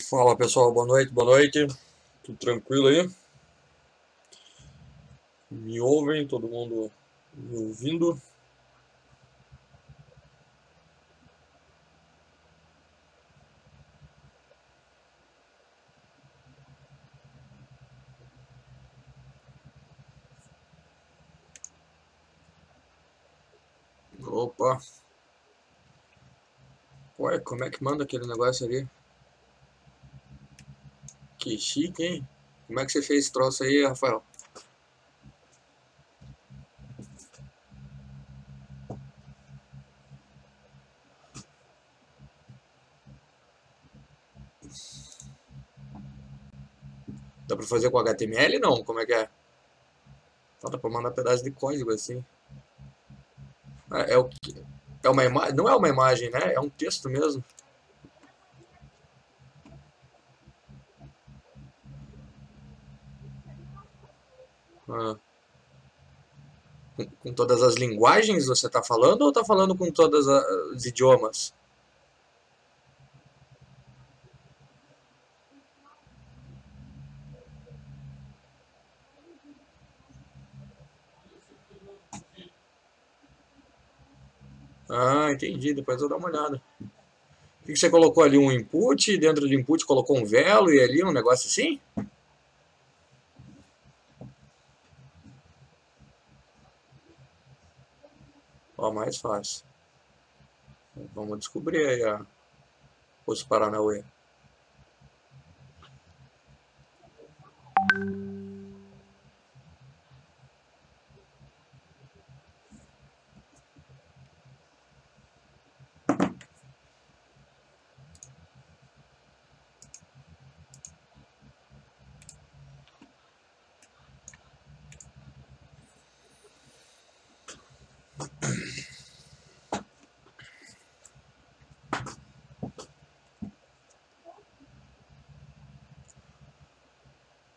Fala pessoal, boa noite, boa noite. Tudo tranquilo aí? Me ouvem? Todo mundo me ouvindo? Opa! Ué, como é que manda aquele negócio ali? Que chique, hein? Como é que você fez esse troço aí, Rafael? Dá pra fazer com HTML não? Como é que é? Dá pra mandar pedaço de código assim. É o que? É uma imagem? Não é uma imagem, né? É um texto mesmo. Ah, com todas as linguagens você tá falando ou tá falando com todos os idiomas? Ah, entendi. Depois eu vou dar uma olhada. O que você colocou ali? Um input, dentro do input colocou um velo e ali um negócio assim? Ó, mais fácil. Vamos descobrir aí os Paranauê.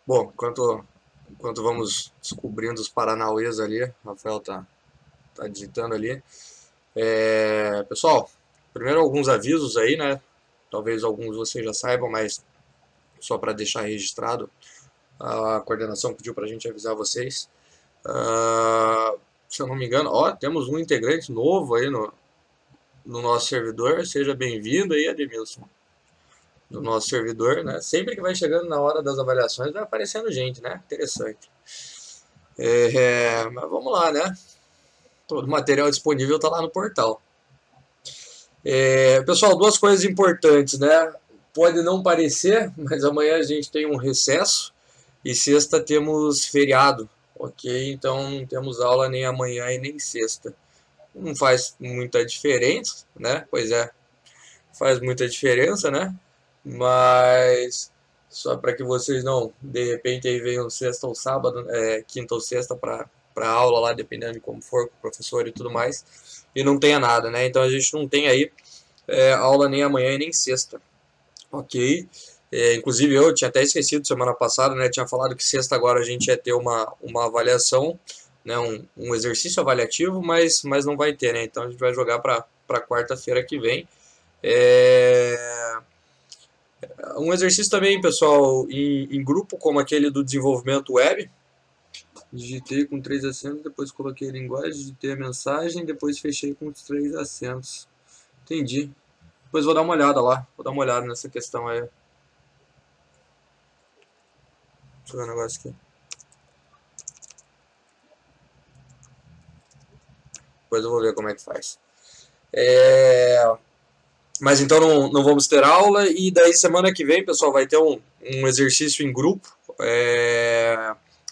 Bom, enquanto vamos descobrindo os Paranauês ali, o Rafael tá digitando ali. Pessoal, primeiro alguns avisos aí, né? Talvez alguns vocês já saibam, mas só para deixar registrado, a coordenação pediu para a gente avisar vocês. Ah, se eu não me engano, ó, temos um integrante novo aí no nosso servidor. Seja bem-vindo aí, Ademilson, do nosso servidor, né? Sempre que vai chegando na hora das avaliações, vai aparecendo gente, né? Interessante. Mas vamos lá, né? Todo o material disponível está lá no portal. Pessoal, duas coisas importantes, né? Pode não parecer, mas amanhã a gente tem um recesso e sexta temos feriado, ok? Então não temos aula nem amanhã e nem sexta. Não faz muita diferença, né? Pois é, faz muita diferença, né? Mas só para que vocês não, de repente, aí venham sexta ou sábado, quinta ou sexta para aula lá, dependendo de como for, com o professor e tudo mais, e não tenha nada, né? Então a gente não tem aí aula nem amanhã e nem sexta, ok? Inclusive eu tinha até esquecido semana passada, né? Tinha falado que sexta agora a gente ia ter uma avaliação, né? Um exercício avaliativo, mas não vai ter, né? Então a gente vai jogar para quarta-feira que vem. É, Um exercício também, pessoal, em grupo, como aquele do desenvolvimento web. Digitei com 3 acentos, depois coloquei a linguagem, digitei a mensagem, depois fechei com os 3 acentos. Entendi. Depois vou dar uma olhada lá, vou dar uma olhada nessa questão aí. Deixa eu ver o negócio aqui. Depois eu vou ver como é que faz. Mas então não vamos ter aula, e daí semana que vem, pessoal, vai ter um exercício em grupo.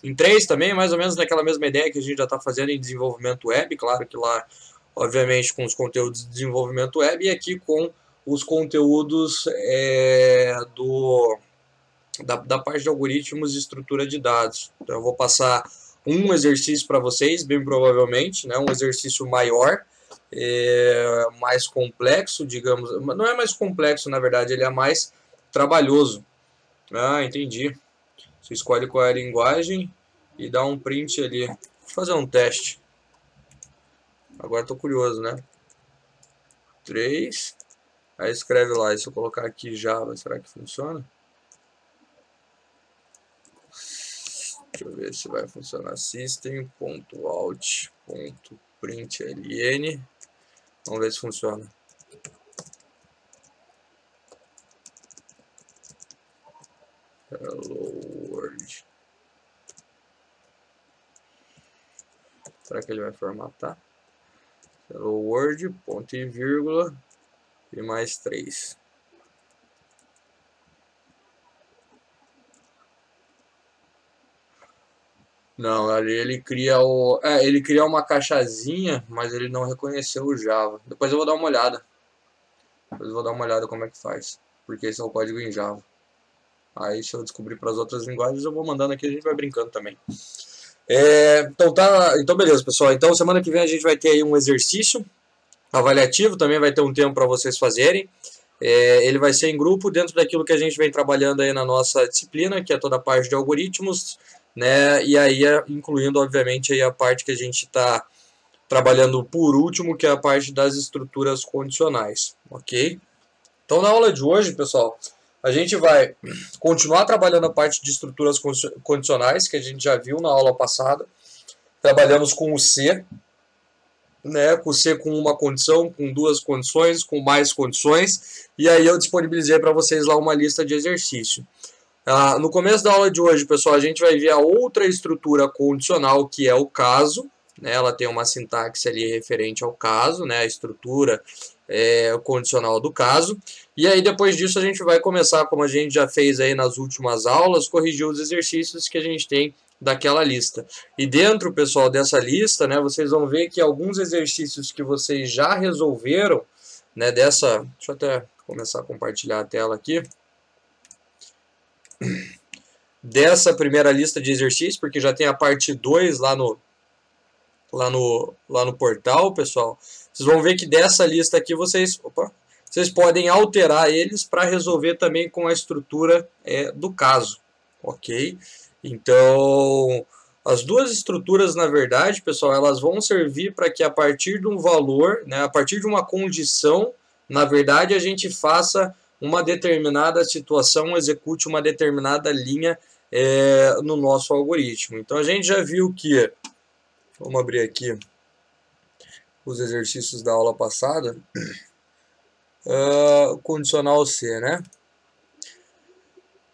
Em três também, mais ou menos naquela mesma ideia que a gente já está fazendo em desenvolvimento web, claro que lá, obviamente, com os conteúdos de desenvolvimento web, e aqui com os conteúdos da parte de algoritmos e estrutura de dados. Então eu vou passar um exercício para vocês, bem provavelmente, né, um exercício maior, mais complexo, digamos. Não é mais complexo, na verdade, ele é mais trabalhoso. Ah, entendi. Você escolhe qual é a linguagem e dá um print ali. Vou fazer um teste. Agora estou curioso, né? 3. Aí escreve lá, e se eu colocar aqui Java, será que funciona? Deixa eu ver se vai funcionar. System.out.println. Vamos ver se funciona. Hello World. Será que ele vai formatar? Hello World, ponto e vírgula e mais 3. Não, ali ele cria ele cria uma caixazinha, mas ele não reconheceu o Java. Depois eu vou dar uma olhada. Depois eu vou dar uma olhada como é que faz, porque esse é o código em Java. Aí se eu descobrir para as outras linguagens eu vou mandando aqui, a gente vai brincando também. Então beleza, pessoal. Então semana que vem a gente vai ter aí um exercício avaliativo, também vai ter um tempo para vocês fazerem. Ele vai ser em grupo, dentro daquilo que a gente vem trabalhando aí na nossa disciplina, que é toda a parte de algoritmos, né? E aí incluindo, obviamente, aí a parte que a gente está trabalhando por último, que é a parte das estruturas condicionais, ok? Então, na aula de hoje, pessoal, a gente vai continuar trabalhando a parte de estruturas condicionais, que a gente já viu na aula passada. Trabalhamos com o C, né, com C com uma condição, com duas condições, com mais condições, e aí eu disponibilizei para vocês lá uma lista de exercício. No começo da aula de hoje, pessoal, a gente vai ver a outra estrutura condicional, que é o caso, né, ela tem uma sintaxe ali referente ao caso, né, a estrutura condicional do caso, e aí depois disso a gente vai começar, como a gente já fez aí nas últimas aulas, corrigir os exercícios que a gente tem daquela lista. E dentro, pessoal, dessa lista, né, vocês vão ver que alguns exercícios que vocês já resolveram, né, deixa eu até começar a compartilhar a tela aqui, dessa primeira lista de exercícios, porque já tem a parte 2 lá no portal, pessoal. Vocês vão ver que dessa lista aqui vocês podem alterar eles para resolver também com a estrutura do caso, ok? Então, as duas estruturas, na verdade, pessoal, elas vão servir para que a partir de um valor, né, a partir de uma condição, na verdade, a gente faça uma determinada situação, execute uma determinada linha no nosso algoritmo. Então, a gente já viu que, vamos abrir aqui os exercícios da aula passada, condicional C, né?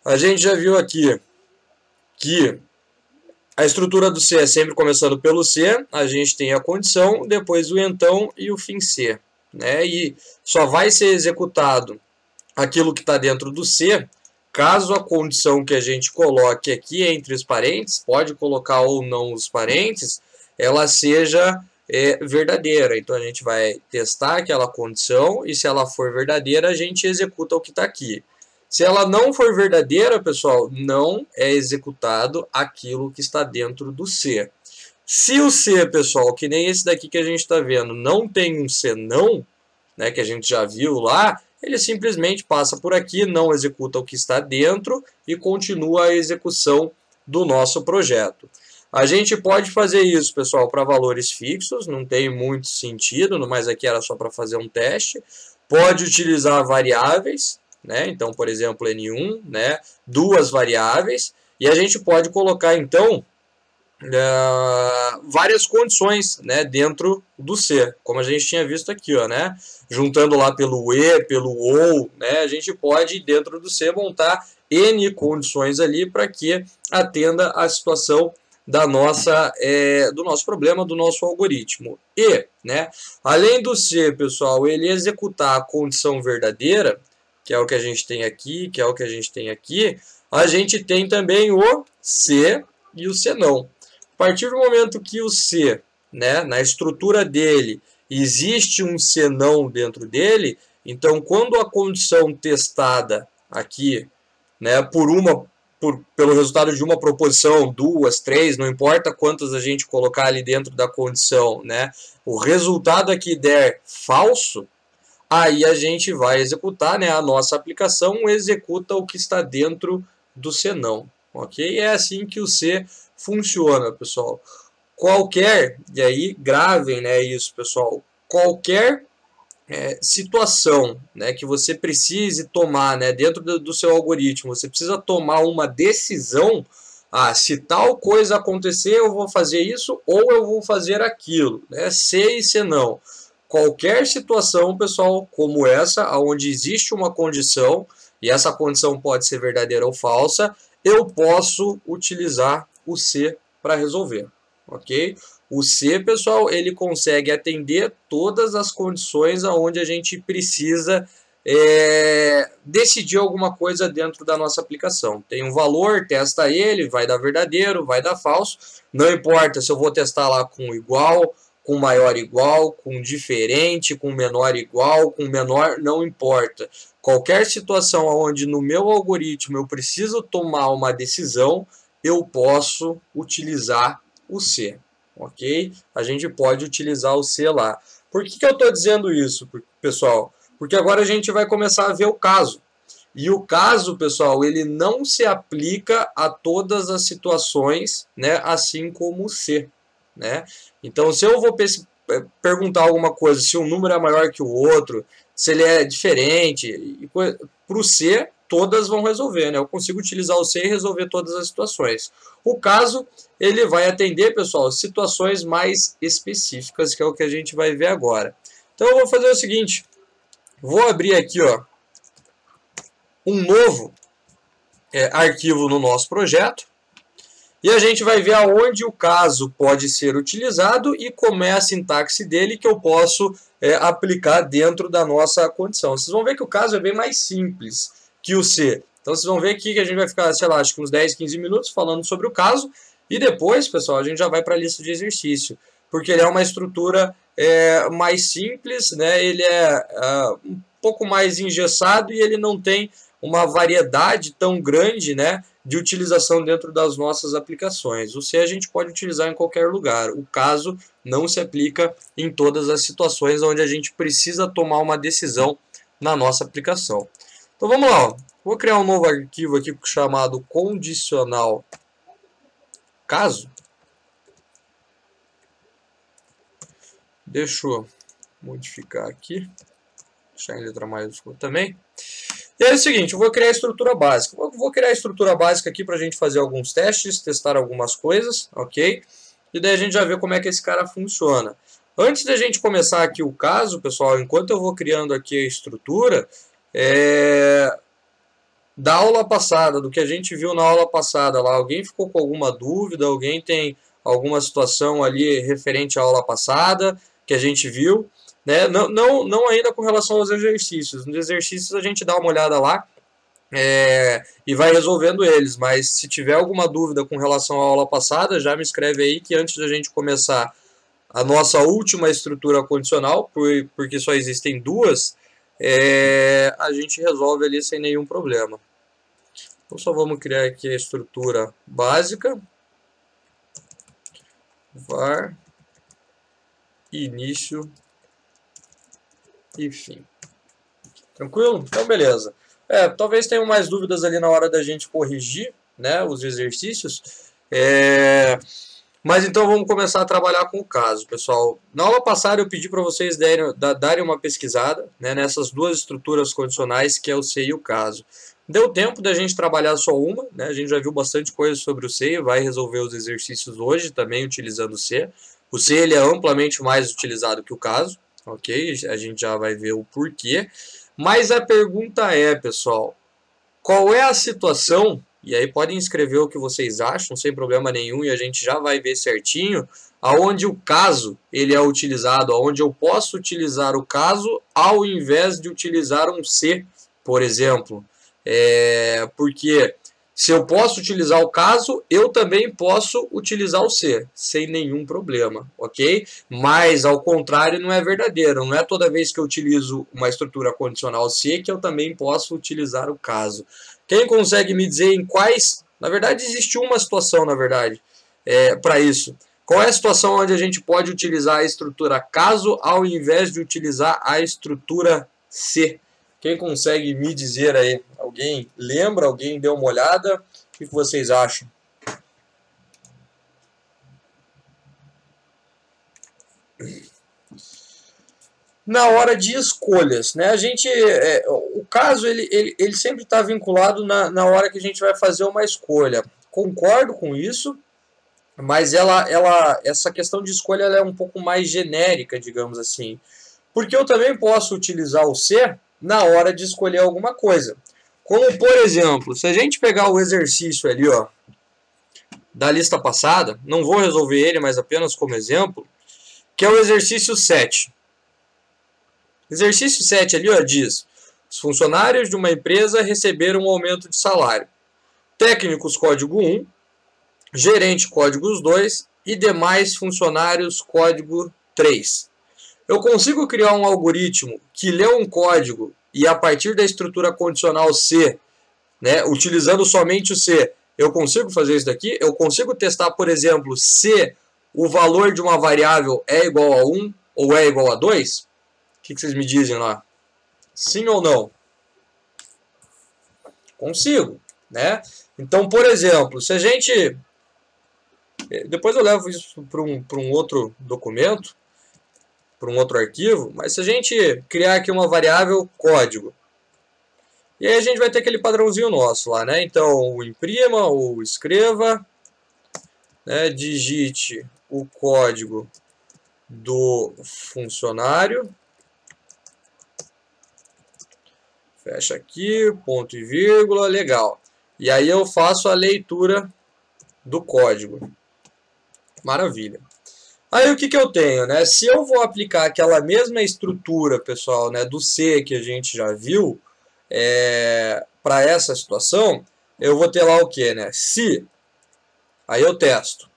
A gente já viu aqui que a estrutura do C é sempre começando pelo C, a gente tem a condição, depois o então e o fim C, né? E só vai ser executado aquilo que está dentro do C, caso a condição que a gente coloque aqui entre os parênteses, pode colocar ou não os parênteses, ela seja verdadeira. Então a gente vai testar aquela condição e se ela for verdadeira, a gente executa o que está aqui. Se ela não for verdadeira, pessoal, não é executado aquilo que está dentro do C. Se o C, pessoal, que nem esse daqui que a gente está vendo, não tem um senão, né, que a gente já viu lá, ele simplesmente passa por aqui, não executa o que está dentro e continua a execução do nosso projeto. A gente pode fazer isso, pessoal, para valores fixos, não tem muito sentido, mas aqui era só para fazer um teste. Pode utilizar variáveis, né? Então, por exemplo, N1, né? Duas variáveis, e a gente pode colocar, então, várias condições, né, dentro do C, como a gente tinha visto aqui, ó, né? Juntando lá pelo E, pelo OU, né? A gente pode, dentro do C, montar N condições ali para que atenda a situação da nossa, do nosso problema, do nosso algoritmo. E, né, além do C, pessoal, ele executar a condição verdadeira, que é o que a gente tem aqui, que é o que a gente tem aqui, a gente tem também o C e o senão. A partir do momento que o C, né, na estrutura dele, existe um senão dentro dele, então quando a condição testada aqui, né, pelo resultado de uma proposição, duas, três, não importa quantas a gente colocar ali dentro da condição, né, o resultado aqui der falso, aí a gente vai executar, né, a nossa aplicação executa o que está dentro do senão, ok? É assim que o C funciona, pessoal. Qualquer, e aí gravem, né, isso, pessoal, qualquer situação, né, que você precise tomar, né, dentro do seu algoritmo, você precisa tomar uma decisão, se tal coisa acontecer, eu vou fazer isso ou eu vou fazer aquilo, né, se e se não. Qualquer situação, pessoal, como essa, onde existe uma condição, e essa condição pode ser verdadeira ou falsa, eu posso utilizar o se para resolver, ok? O se, pessoal, ele consegue atender todas as condições aonde a gente precisa decidir alguma coisa dentro da nossa aplicação. Tem um valor, testa ele, vai dar verdadeiro, vai dar falso. Não importa se eu vou testar lá com igual, com maior igual, com diferente, com menor igual, com menor, não importa. Qualquer situação onde no meu algoritmo eu preciso tomar uma decisão, eu posso utilizar o se. Ok? A gente pode utilizar o se lá. Por que eu estou dizendo isso, pessoal? Porque agora a gente vai começar a ver o caso. E o caso, pessoal, ele não se aplica a todas as situações, né? Assim como o se, né? Então, se eu vou perguntar alguma coisa, se um número é maior que o outro, se ele é diferente, para o se, todas vão resolver, né? Eu consigo utilizar o se e resolver todas as situações. O caso, ele vai atender, pessoal, situações mais específicas, que é o que a gente vai ver agora. Então, eu vou fazer o seguinte, vou abrir aqui, ó, um novo arquivo no nosso projeto, e a gente vai ver aonde o caso pode ser utilizado e como é a sintaxe dele que eu posso aplicar dentro da nossa condição. Vocês vão ver que o caso é bem mais simples que o se. Então vocês vão ver aqui que a gente vai ficar, sei lá, acho que uns 10, 15 minutos falando sobre o caso. E depois, pessoal, a gente já vai para a lista de exercício. Porque ele é uma estrutura mais simples, né? Ele é um pouco mais engessado e ele não tem uma variedade tão grande, né, de utilização dentro das nossas aplicações. O se a gente pode utilizar em qualquer lugar. O caso não se aplica em todas as situações onde a gente precisa tomar uma decisão na nossa aplicação. Então vamos lá. Ó. Vou criar um novo arquivo aqui chamado condicional caso. Deixa eu modificar aqui. Deixar em letra maiúscula também. E é o seguinte, eu vou criar a estrutura básica. Vou criar a estrutura básica aqui para a gente fazer alguns testes, testar algumas coisas, ok? E daí a gente já vê como é que esse cara funciona. Antes da gente começar aqui o caso, pessoal, enquanto eu vou criando aqui a estrutura, da aula passada, do que a gente viu na aula passada lá, alguém ficou com alguma dúvida, alguém tem alguma situação ali referente à aula passada que a gente viu? Né? Não ainda com relação aos exercícios. Nos exercícios a gente dá uma olhada lá e vai resolvendo eles. Mas se tiver alguma dúvida com relação à aula passada, já me escreve aí que antes da gente começar a nossa última estrutura condicional, porque só existem duas, a gente resolve ali sem nenhum problema. Então só vamos criar aqui a estrutura básica. Var início e fim. Tranquilo? Então, beleza. Talvez tenham mais dúvidas ali na hora da gente corrigir, né, os exercícios. Mas então vamos começar a trabalhar com o caso, pessoal. Na aula passada eu pedi para vocês darem uma pesquisada, né, nessas duas estruturas condicionais, que é o se e o caso. Deu tempo da gente trabalhar só uma, né, a gente já viu bastante coisa sobre o se, vai resolver os exercícios hoje também utilizando o se. O se ele é amplamente mais utilizado que o caso. Ok? A gente já vai ver o porquê. Mas a pergunta é, pessoal, qual é a situação, e aí podem escrever o que vocês acham, sem problema nenhum, e a gente já vai ver certinho, aonde o caso ele é utilizado, aonde eu posso utilizar o caso ao invés de utilizar um se, por exemplo. Porque se eu posso utilizar o caso, eu também posso utilizar o se, sem nenhum problema, ok? Mas, ao contrário, não é verdadeiro. Não é toda vez que eu utilizo uma estrutura condicional se que eu também posso utilizar o caso. Quem consegue me dizer em quais... Na verdade, existe uma situação, na verdade, para isso. Qual é a situação onde a gente pode utilizar a estrutura caso ao invés de utilizar a estrutura se? Quem consegue me dizer aí? Alguém lembra? Alguém deu uma olhada? O que vocês acham? na hora de escolhas, né? A gente, o caso ele sempre está vinculado na hora que a gente vai fazer uma escolha. Concordo com isso, mas essa questão de escolha ela é um pouco mais genérica, digamos assim. Porque eu também posso utilizar o C na hora de escolher alguma coisa. Como, por exemplo, se a gente pegar o exercício ali, ó, da lista passada, não vou resolver ele, mas apenas como exemplo, que é o exercício 7. Exercício 7 ali, ó, diz: os funcionários de uma empresa receberam um aumento de salário. Técnicos código 1, gerente código 2 e demais funcionários código 3. Eu consigo criar um algoritmo que lê um código e a partir da estrutura condicional C, né, utilizando somente o C, eu consigo fazer isso daqui? Eu consigo testar, por exemplo, se o valor de uma variável é igual a 1 ou é igual a 2? O que vocês me dizem lá? Sim ou não? Consigo, né? Então, por exemplo, se a gente... Depois eu levo isso para um outro documento, para um outro arquivo, mas se a gente criar aqui uma variável código, e aí a gente vai ter aquele padrãozinho nosso lá, né? Então, imprima ou escreva, né? Digite o código do funcionário, fecha aqui, ponto e vírgula, legal. E aí eu faço a leitura do código. Maravilha. Aí o que eu tenho, né? Se eu vou aplicar aquela mesma estrutura, pessoal, né, do C que a gente já viu, para essa situação, eu vou ter lá o que, né? Se, aí eu testo,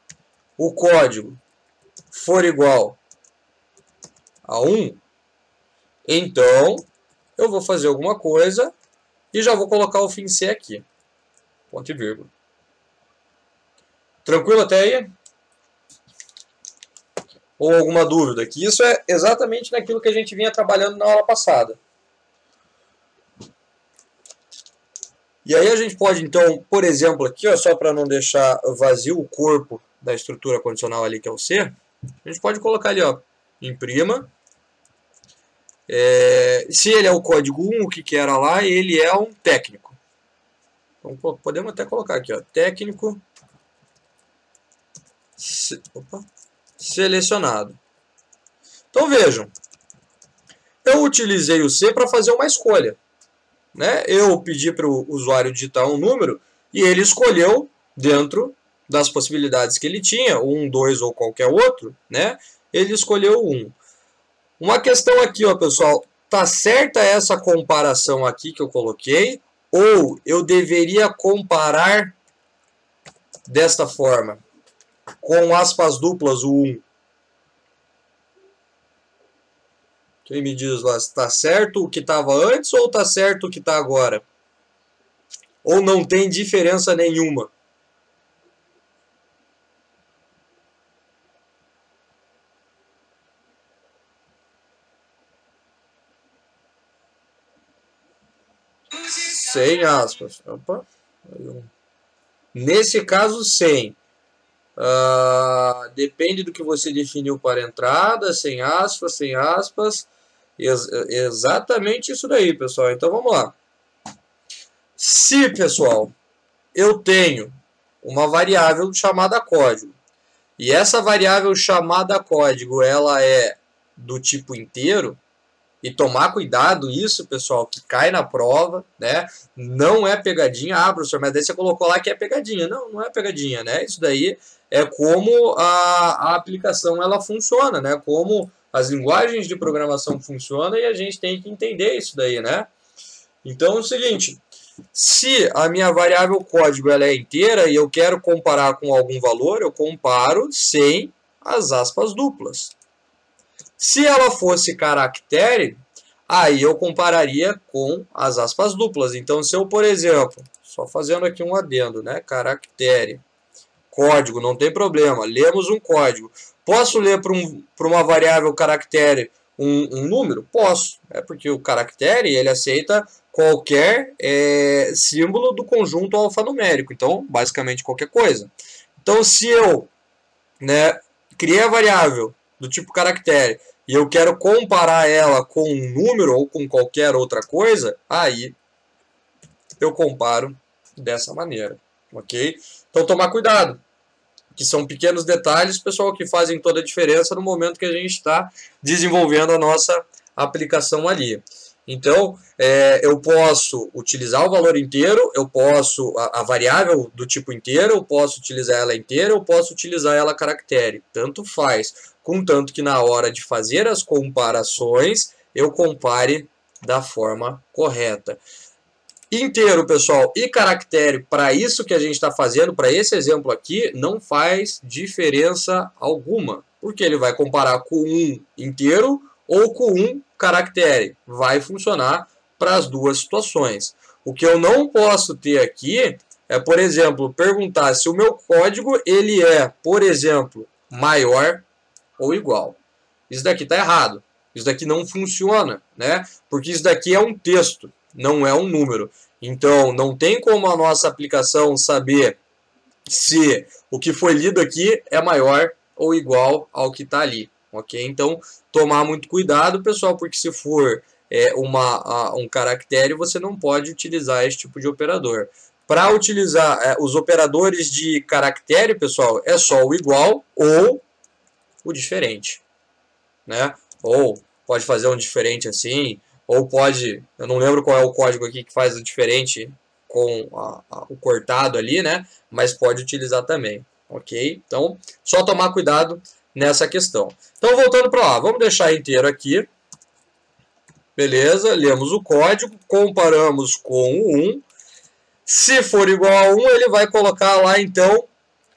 o código for igual a 1, então eu vou fazer alguma coisa e já vou colocar o fim C aqui. Ponto e vírgula. Tranquilo até aí? Ou alguma dúvida? Que isso é exatamente naquilo que a gente vinha trabalhando na aula passada. E aí a gente pode, então, por exemplo, aqui, ó, só para não deixar vazio o corpo da estrutura condicional ali, que é o C, a gente pode colocar ali, ó, imprima. Se ele é o código 1, o que era lá, ele é um técnico. Então, podemos até colocar aqui, ó, técnico selecionado. Então vejam, eu utilizei o C para fazer uma escolha, né? Eu pedi para o usuário digitar um número e ele escolheu dentro das possibilidades que ele tinha, 1, 2 ou qualquer outro, né? Ele escolheu 1. Uma questão aqui, ó, pessoal, tá certa essa comparação aqui que eu coloquei? Ou eu deveria comparar desta forma, com aspas duplas, o 1? Quem me diz lá, está certo o que estava antes ou está certo o que está agora? Ou não tem diferença nenhuma? Sem aspas. Opa. Nesse caso, sem. Depende do que você definiu para entrada, sem aspas, sem aspas. Exatamente isso daí, pessoal. Então vamos lá. Se, pessoal, eu tenho uma variável chamada código, e essa variável chamada código ela é do tipo inteiro, e tomar cuidado isso, pessoal, que cai na prova, né? Não é pegadinha. Ah, professor, mas daí você colocou lá que é pegadinha. Não, não é pegadinha, né? Isso daí é como a aplicação ela funciona, né? Como as linguagens de programação funcionam e a gente tem que entender isso daí, né? Então é o seguinte, se a minha variável código ela é inteira e eu quero comparar com algum valor, eu comparo sem as aspas duplas. Se ela fosse caractere, aí eu compararia com as aspas duplas. Então, se eu, por exemplo, só fazendo aqui um adendo, né? Caractere, código, não tem problema, lemos um código. Posso ler para uma variável caractere um número? Posso, porque o caractere ele aceita qualquer símbolo do conjunto alfanumérico. Então, basicamente qualquer coisa. Então, se eu criei a variável do tipo caractere e eu quero comparar ela com um número ou com qualquer outra coisa, aí eu comparo dessa maneira, ok? Então tomar cuidado, que são pequenos detalhes, pessoal, que fazem toda a diferença no momento que a gente está desenvolvendo a nossa aplicação ali. Então, eu posso utilizar o valor inteiro, eu posso, a variável do tipo inteiro, eu posso utilizar ela inteira, eu posso utilizar ela caractere, tanto faz, contanto que na hora de fazer as comparações, eu compare da forma correta. Inteiro, pessoal, e caractere, para isso que a gente está fazendo, para esse exemplo aqui, não faz diferença alguma, porque ele vai comparar com um inteiro ou com um caractere. Vai funcionar para as duas situações. O que eu não posso ter aqui é, por exemplo, perguntar se o meu código ele é, por exemplo, maior ou igual. Isso daqui está errado. Isso daqui não funciona, né? Porque isso daqui é um texto, não é um número. Então, não tem como a nossa aplicação saber se o que foi lido aqui é maior ou igual ao que está ali, ok? Então, tomar muito cuidado, pessoal, porque se for um caractere, você não pode utilizar esse tipo de operador. Para utilizar os operadores de caractere, pessoal, é só o igual ou o diferente, né? Ou pode fazer um diferente assim, ou pode, eu não lembro qual é o código aqui que faz o diferente com o cortado ali, né? Mas pode utilizar também, ok? Então, só tomar cuidado nessa questão. Então, voltando para lá, vamos deixar inteiro aqui. Beleza, lemos o código, comparamos com o 1. Se for igual a 1, ele vai colocar lá, então,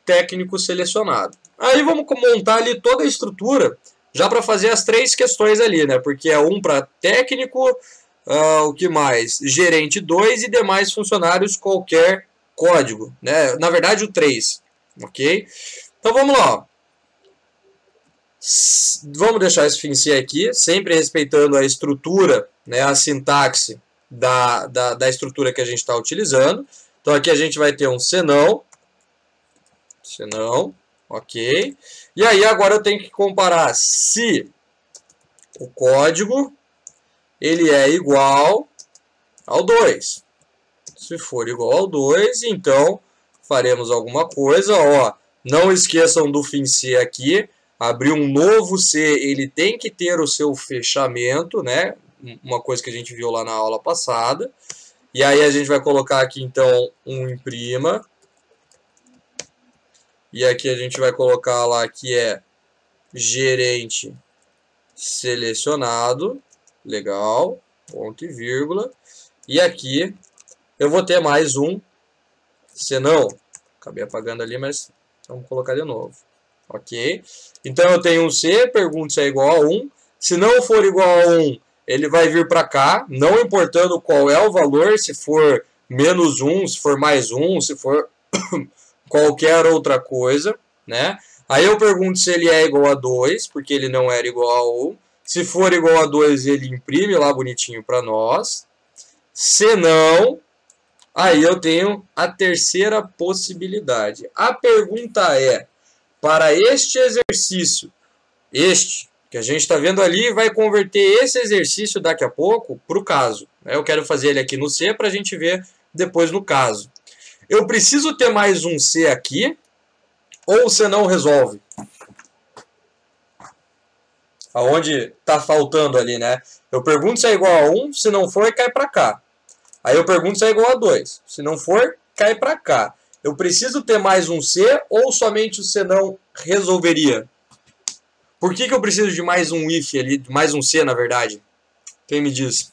técnico selecionado. Aí vamos montar ali toda a estrutura já para fazer as três questões ali, né? Porque é um para técnico, o que mais? Gerente 2 e demais funcionários qualquer código, né? Na verdade o 3, ok? Então vamos lá, ó. Vamos deixar esse fin C aqui, sempre respeitando a estrutura, né, a sintaxe da estrutura que a gente está utilizando. Então aqui a gente vai ter um senão, ok? E aí agora eu tenho que comparar se o código ele é igual ao 2. Se for igual ao 2, então faremos alguma coisa, ó. Não esqueçam do fin C aqui. Abrir um novo C, ele tem que ter o seu fechamento, né? Uma coisa que a gente viu lá na aula passada. E aí a gente vai colocar aqui, então, um imprima. E aqui a gente vai colocar lá que é gerente selecionado. Legal. Ponto e vírgula. E aqui eu vou ter mais um senão. Acabei apagando ali, mas vamos colocar de novo. Ok? Então eu tenho um C, pergunto se é igual a 1. Se não for igual a 1, ele vai vir para cá, não importando qual é o valor, se for menos 1, se for mais 1, se for qualquer outra coisa, né? Aí eu pergunto se ele é igual a 2, porque ele não era igual a 1. Se for igual a 2, ele imprime lá bonitinho para nós. Se não, aí eu tenho a terceira possibilidade. A pergunta é, para este exercício, que a gente está vendo ali, vai converter esse exercício daqui a pouco para o caso. Eu quero fazer ele aqui no C para a gente ver depois no caso. Eu preciso ter mais um C aqui, ou você não resolve? Aonde está faltando ali, né? Eu pergunto se é igual a 1, se não for, cai para cá. Aí eu pergunto se é igual a 2. Se não for, cai para cá. Eu preciso ter mais um C ou somente o C não resolveria? Por que eu preciso de mais um if ali, de mais um C na verdade? Quem me diz?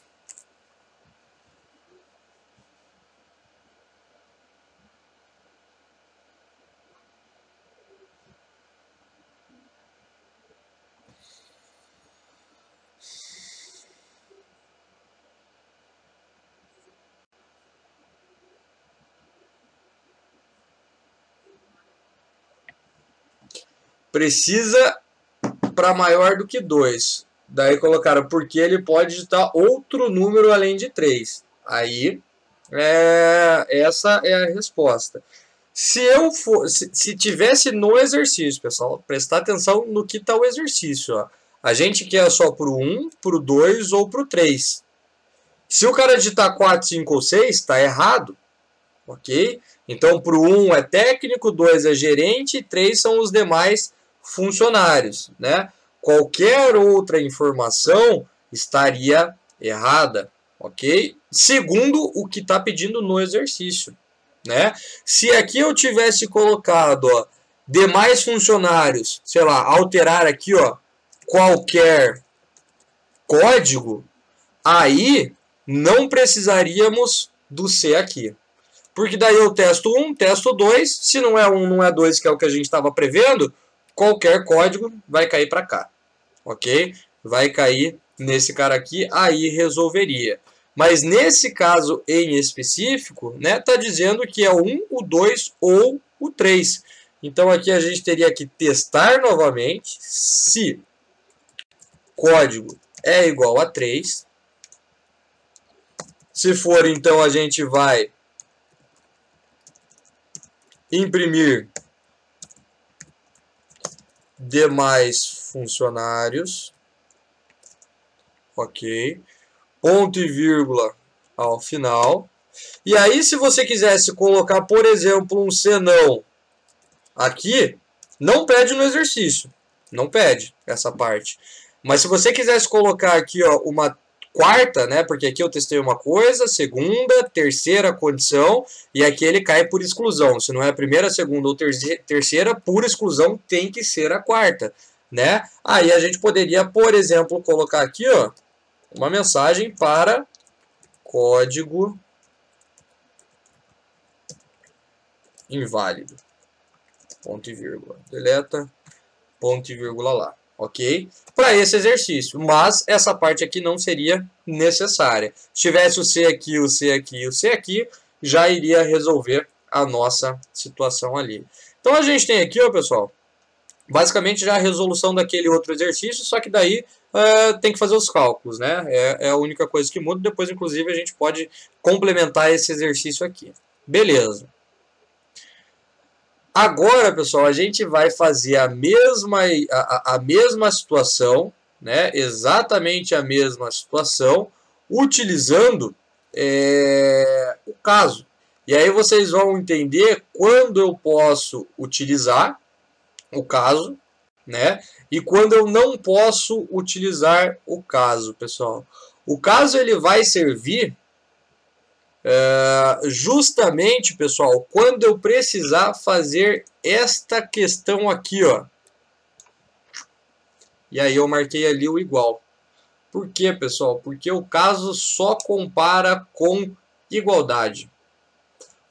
Precisa para maior do que 2. Daí colocaram porque ele pode digitar outro número além de 3. Aí, essa é a resposta. Se tivesse no exercício, pessoal, prestar atenção no que está o exercício. Ó. A gente quer só para o 1, para o 2 ou para o 3. Se o cara digitar 4, 5 ou 6, está errado. Ok? Então, para o 1 é técnico, 2 é gerente e 3 são os demais funcionários. Né? Qualquer outra informação estaria errada. Ok? Segundo o que está pedindo no exercício. Né? Se aqui eu tivesse colocado ó, demais funcionários, sei lá, alterar aqui ó, qualquer código, aí não precisaríamos do C aqui. Porque daí eu testo 1, testo 2, se não é 1, não é 2, que é o que a gente estava prevendo, qualquer código vai cair para cá. Ok? Vai cair nesse cara aqui, aí resolveria. Mas nesse caso em específico, né, tá dizendo que é o 1, o 2 ou o 3. Então aqui a gente teria que testar novamente se código é igual a 3. Se for, então a gente vai imprimir demais funcionários. Ok. Ponto e vírgula ao final. E aí, se você quisesse colocar, por exemplo, um senão aqui, não pede no exercício. Não pede essa parte. Mas se você quisesse colocar aqui ó, uma quarta, né? Porque aqui eu testei uma coisa, segunda, terceira condição, e aqui ele cai por exclusão. Se não é a primeira, segunda ou terceira, por exclusão tem que ser a quarta, né? Aí a gente poderia, por exemplo, colocar aqui, ó, uma mensagem para código inválido. Ponto e vírgula. Deleta, ponto e vírgula lá. Ok? Para esse exercício. Mas essa parte aqui não seria necessária. Se tivesse o C aqui, o C aqui e o C aqui, já iria resolver a nossa situação ali. Então a gente tem aqui, ó, pessoal, basicamente já a resolução daquele outro exercício, só que daí tem que fazer os cálculos, né? É a única coisa que muda. Depois, inclusive, a gente pode complementar esse exercício aqui. Beleza. Agora, pessoal, a gente vai fazer a mesma situação, né? Exatamente a mesma situação, utilizando o caso. E aí vocês vão entender quando eu posso utilizar o caso, né? E quando eu não posso utilizar o caso, pessoal. O caso ele vai servir justamente, pessoal, quando eu precisar fazer esta questão aqui, ó. E aí eu marquei ali o igual. Por quê, pessoal? Porque o caso só compara com igualdade.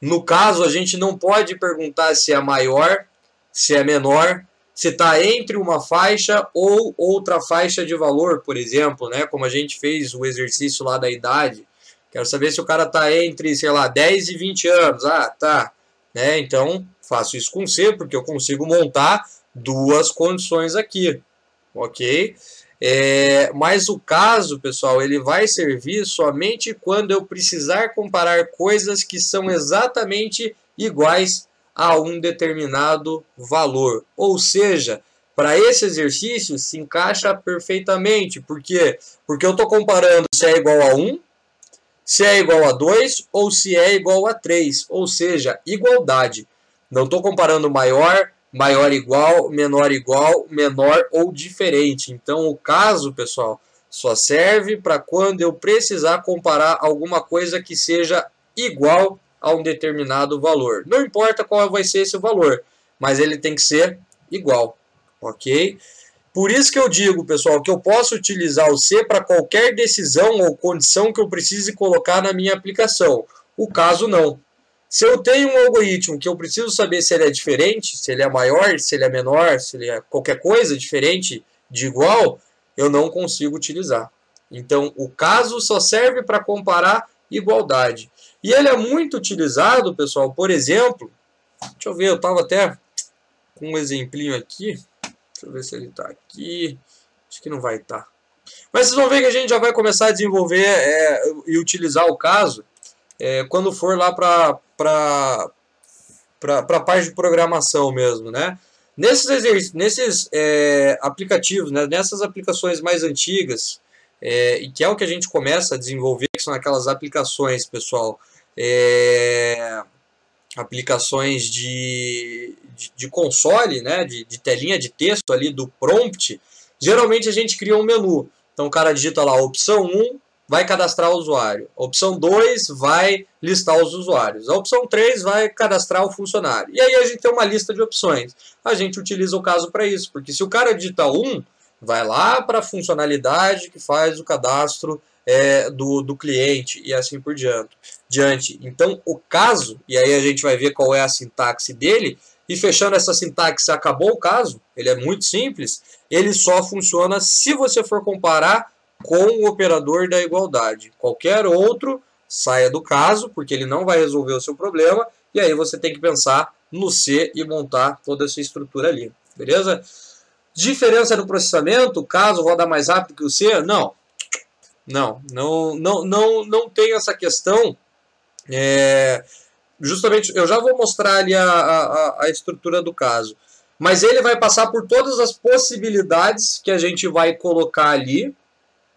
No caso, a gente não pode perguntar se é maior, se é menor, se está entre uma faixa ou outra faixa de valor, por exemplo, né? Como a gente fez o exercício lá da idade. Quero saber se o cara está entre, sei lá, 10 e 20 anos. Ah, tá. Né? Então, faço isso com C, porque eu consigo montar duas condições aqui. Ok? Mas o caso, pessoal, ele vai servir somente quando eu precisar comparar coisas que são exatamente iguais a um determinado valor. Ou seja, para esse exercício se encaixa perfeitamente. Por quê? Porque eu estou comparando se é igual a 1, se é igual a 2 ou se é igual a 3. Ou seja, igualdade. Não estou comparando maior, maior igual, menor ou diferente. Então, o caso, pessoal, só serve para quando eu precisar comparar alguma coisa que seja igual a um determinado valor. Não importa qual vai ser esse valor, mas ele tem que ser igual, ok? Por isso que eu digo, pessoal, que eu posso utilizar o C para qualquer decisão ou condição que eu precise colocar na minha aplicação. O caso não. Se eu tenho um algoritmo que eu preciso saber se ele é diferente, se ele é maior, se ele é menor, se ele é qualquer coisa diferente de igual, eu não consigo utilizar. Então, o caso só serve para comparar igualdade. E ele é muito utilizado, pessoal, por exemplo, deixa eu ver, eu estava até com um exemplinho aqui, deixa eu ver se ele está aqui, acho que não vai estar. Mas vocês vão ver que a gente já vai começar a desenvolver e utilizar o caso quando for lá para a parte de programação mesmo, né? Nesses aplicativos, né, nessas aplicações mais antigas, e que é o que a gente começa a desenvolver, que são aquelas aplicações, pessoal, aplicações de console, né, de telinha de texto ali do prompt, geralmente a gente cria um menu. Então o cara digita lá, opção 1, vai cadastrar o usuário. A opção 2 vai listar os usuários. A opção 3 vai cadastrar o funcionário. E aí a gente tem uma lista de opções. A gente utiliza o caso para isso, porque se o cara digita 1, vai lá para a funcionalidade que faz o cadastro do cliente e assim por diante. Então o caso, e aí a gente vai ver qual é a sintaxe dele, e fechando essa sintaxe, acabou o caso, ele é muito simples, ele só funciona se você for comparar com o operador da igualdade. Qualquer outro, saia do caso, porque ele não vai resolver o seu problema, e aí você tem que pensar no C e montar toda essa estrutura ali, beleza? Diferença no processamento, caso roda mais rápido que o C? Não tem essa questão. Justamente, eu já vou mostrar ali a estrutura do caso, mas ele vai passar por todas as possibilidades que a gente vai colocar ali,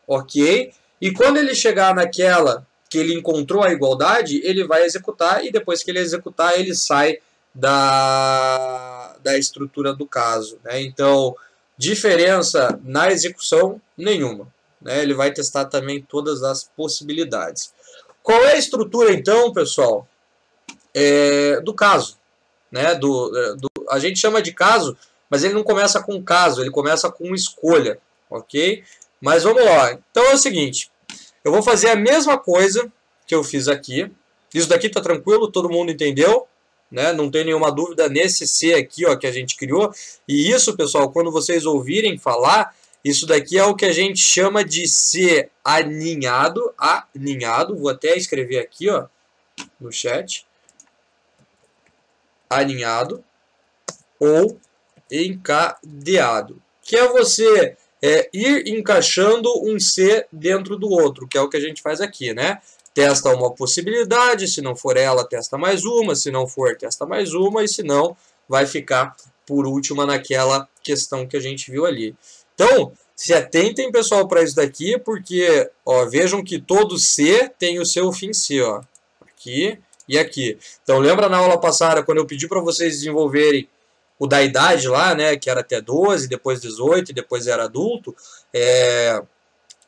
ok? E quando ele chegar naquela que ele encontrou a igualdade, ele vai executar, e depois que ele executar, ele sai da estrutura do caso, né? Então, diferença na execução, nenhuma, né? Ele vai testar também todas as possibilidades. Qual é a estrutura, então, pessoal, do caso, né? A gente chama de caso, mas ele não começa com caso, ele começa com escolha, ok? Mas vamos lá. Então é o seguinte, eu vou fazer a mesma coisa que eu fiz aqui. Isso daqui tá tranquilo, todo mundo entendeu, né? Não tem nenhuma dúvida nesse C aqui, ó, que a gente criou. E isso, pessoal, quando vocês ouvirem falar, isso daqui é o que a gente chama de C aninhado, vou até escrever aqui, ó, no chat. Aninhado ou encadeado, que é você ir encaixando um C dentro do outro, que é o que a gente faz aqui, né? Testa uma possibilidade, se não for ela, testa mais uma, se não for, testa mais uma, e se não, vai ficar por última naquela questão que a gente viu ali. Então, se atentem, pessoal, para isso daqui, porque ó, vejam que todo C tem o seu fim C, ó, aqui e aqui. Então, lembra na aula passada, quando eu pedi para vocês desenvolverem o da idade lá, né, que era até 12, depois 18, e depois era adulto,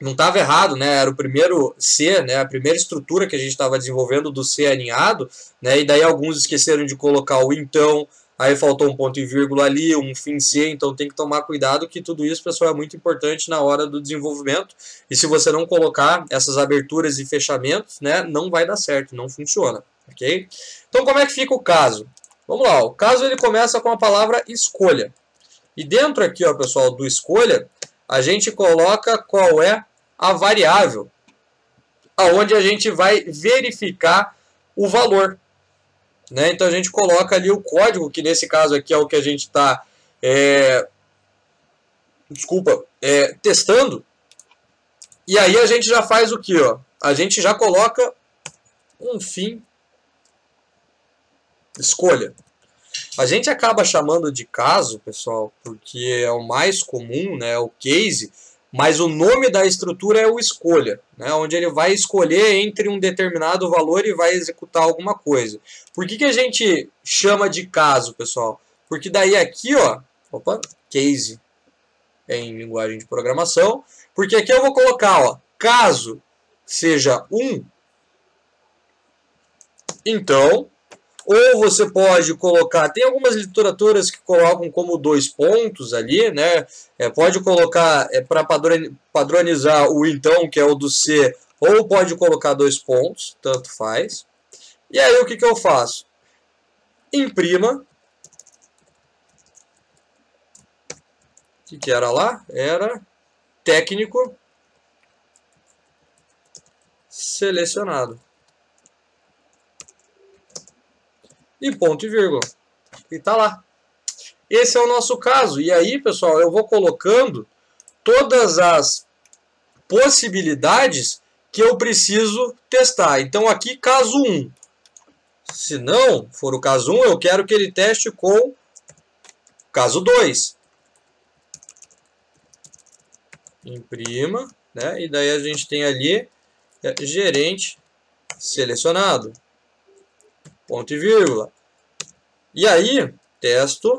não estava errado, né, era o primeiro C, né, a primeira estrutura que a gente estava desenvolvendo do C aninhado, né, e daí alguns esqueceram de colocar o então, aí faltou um ponto e vírgula ali, um fim C, então tem que tomar cuidado que tudo isso, pessoal, é muito importante na hora do desenvolvimento, e se você não colocar essas aberturas e fechamentos, né, não vai dar certo, não funciona, ok? Então como é que fica o caso? Vamos lá, o caso ele começa com a palavra escolha. E dentro aqui, ó, pessoal, do escolha, a gente coloca qual é a variável aonde a gente vai verificar o valor, né? Então a gente coloca ali o código, que nesse caso aqui é o que a gente está testando. E aí a gente já faz o que, ó? A gente já coloca um fim escolha. A gente acaba chamando de caso, pessoal, porque é o mais comum, né, o case, mas o nome da estrutura é o escolha, né, onde ele vai escolher entre um determinado valor e vai executar alguma coisa. Por que a gente chama de caso, pessoal? Porque daí aqui, ó, case em linguagem de programação, porque aqui eu vou colocar, ó, caso seja 1, então... Ou você pode colocar, tem algumas literaturas que colocam como 2 pontos ali, né? Pode colocar para padronizar o então, que é o do C, ou pode colocar 2 pontos, tanto faz. E aí o que eu faço? Imprima. O que era lá? Era técnico selecionado. E ponto e vírgula. E tá lá. Esse é o nosso caso. E aí, pessoal, eu vou colocando todas as possibilidades que eu preciso testar. Então, aqui, caso 1. Se não for o caso 1, eu quero que ele teste com Caso 2. Imprima, né? E daí a gente tem ali gerente selecionado. Ponto e vírgula. E aí, testo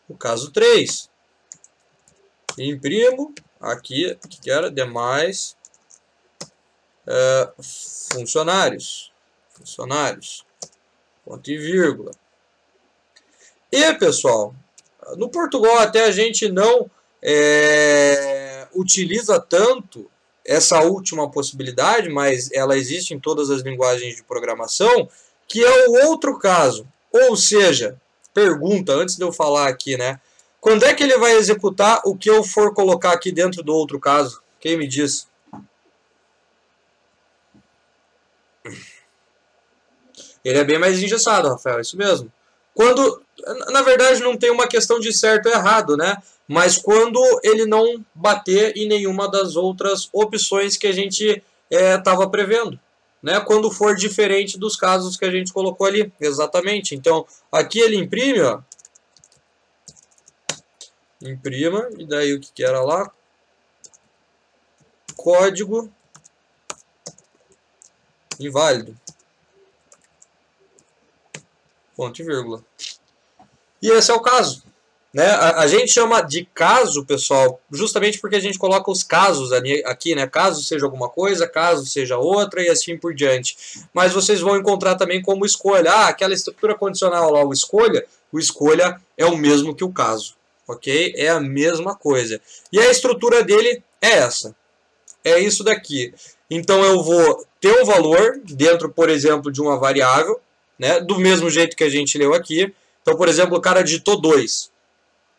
o caso 3. Imprimo aqui, que era demais funcionários. Ponto e vírgula. E, pessoal, no Portugal até a gente não utiliza tanto essa última possibilidade, mas ela existe em todas as linguagens de programação, que é o outro caso. Ou seja, pergunta, antes de eu falar aqui, né? Quando é que ele vai executar o que eu for colocar aqui dentro do outro caso? Quem me diz? Ele é bem mais engessado, Rafael, é isso mesmo. Quando, na verdade, não tem uma questão de certo ou errado, né? Mas quando ele não bater em nenhuma das outras opções que a gente estava prevendo, né? Quando for diferente dos casos que a gente colocou ali, exatamente. Então, aqui ele imprime, ó. Imprima, e daí o que era lá? Código inválido. Ponto e vírgula. E esse é o caso. Né? A gente chama de caso, pessoal, justamente porque a gente coloca os casos aqui, né? Caso seja alguma coisa, caso seja outra e assim por diante. Mas vocês vão encontrar também como escolha. Ah, aquela estrutura condicional lá, o escolha é o mesmo que o caso. Ok? É a mesma coisa. E a estrutura dele é essa. É isso daqui. Então eu vou ter um valor dentro, por exemplo, de uma variável, né? Do mesmo jeito que a gente leu aqui. Então, por exemplo, o cara digitou 2.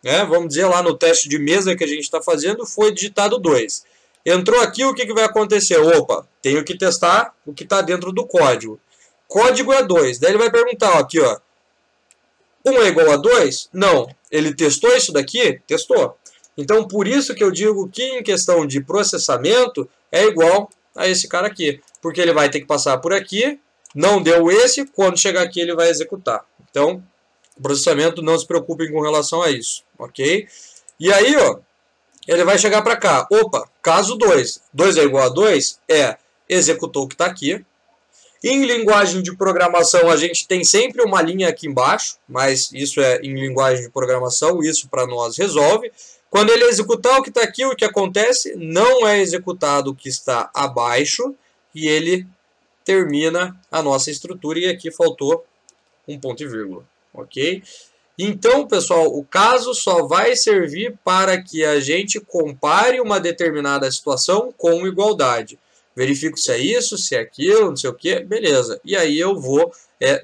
Né? Vamos dizer lá no teste de mesa que a gente está fazendo, foi digitado 2. Entrou aqui, o que vai acontecer? Opa, tenho que testar o que está dentro do código. Código é 2. Daí ele vai perguntar, ó, aqui, ó. 1 é igual a 2? Não. Ele testou isso daqui? Testou. Então, por isso que eu digo que em questão de processamento é igual a esse cara aqui. Porque ele vai ter que passar por aqui, não deu esse, quando chegar aqui ele vai executar. Então, processamento, não se preocupem com relação a isso, ok? E aí, ó, ele vai chegar para cá. Opa, caso 2. 2 é igual a 2? Executou o que está aqui. Em linguagem de programação, a gente tem sempre uma linha aqui embaixo, mas isso é em linguagem de programação, isso para nós resolve. Quando ele executar o que está aqui, o que acontece? Não é executado o que está abaixo e ele termina a nossa estrutura. E aqui faltou um ponto e vírgula. Ok? Então, pessoal, o caso só vai servir para que a gente compare uma determinada situação com igualdade. Verifico se é isso, se é aquilo, não sei o que, beleza. E aí eu vou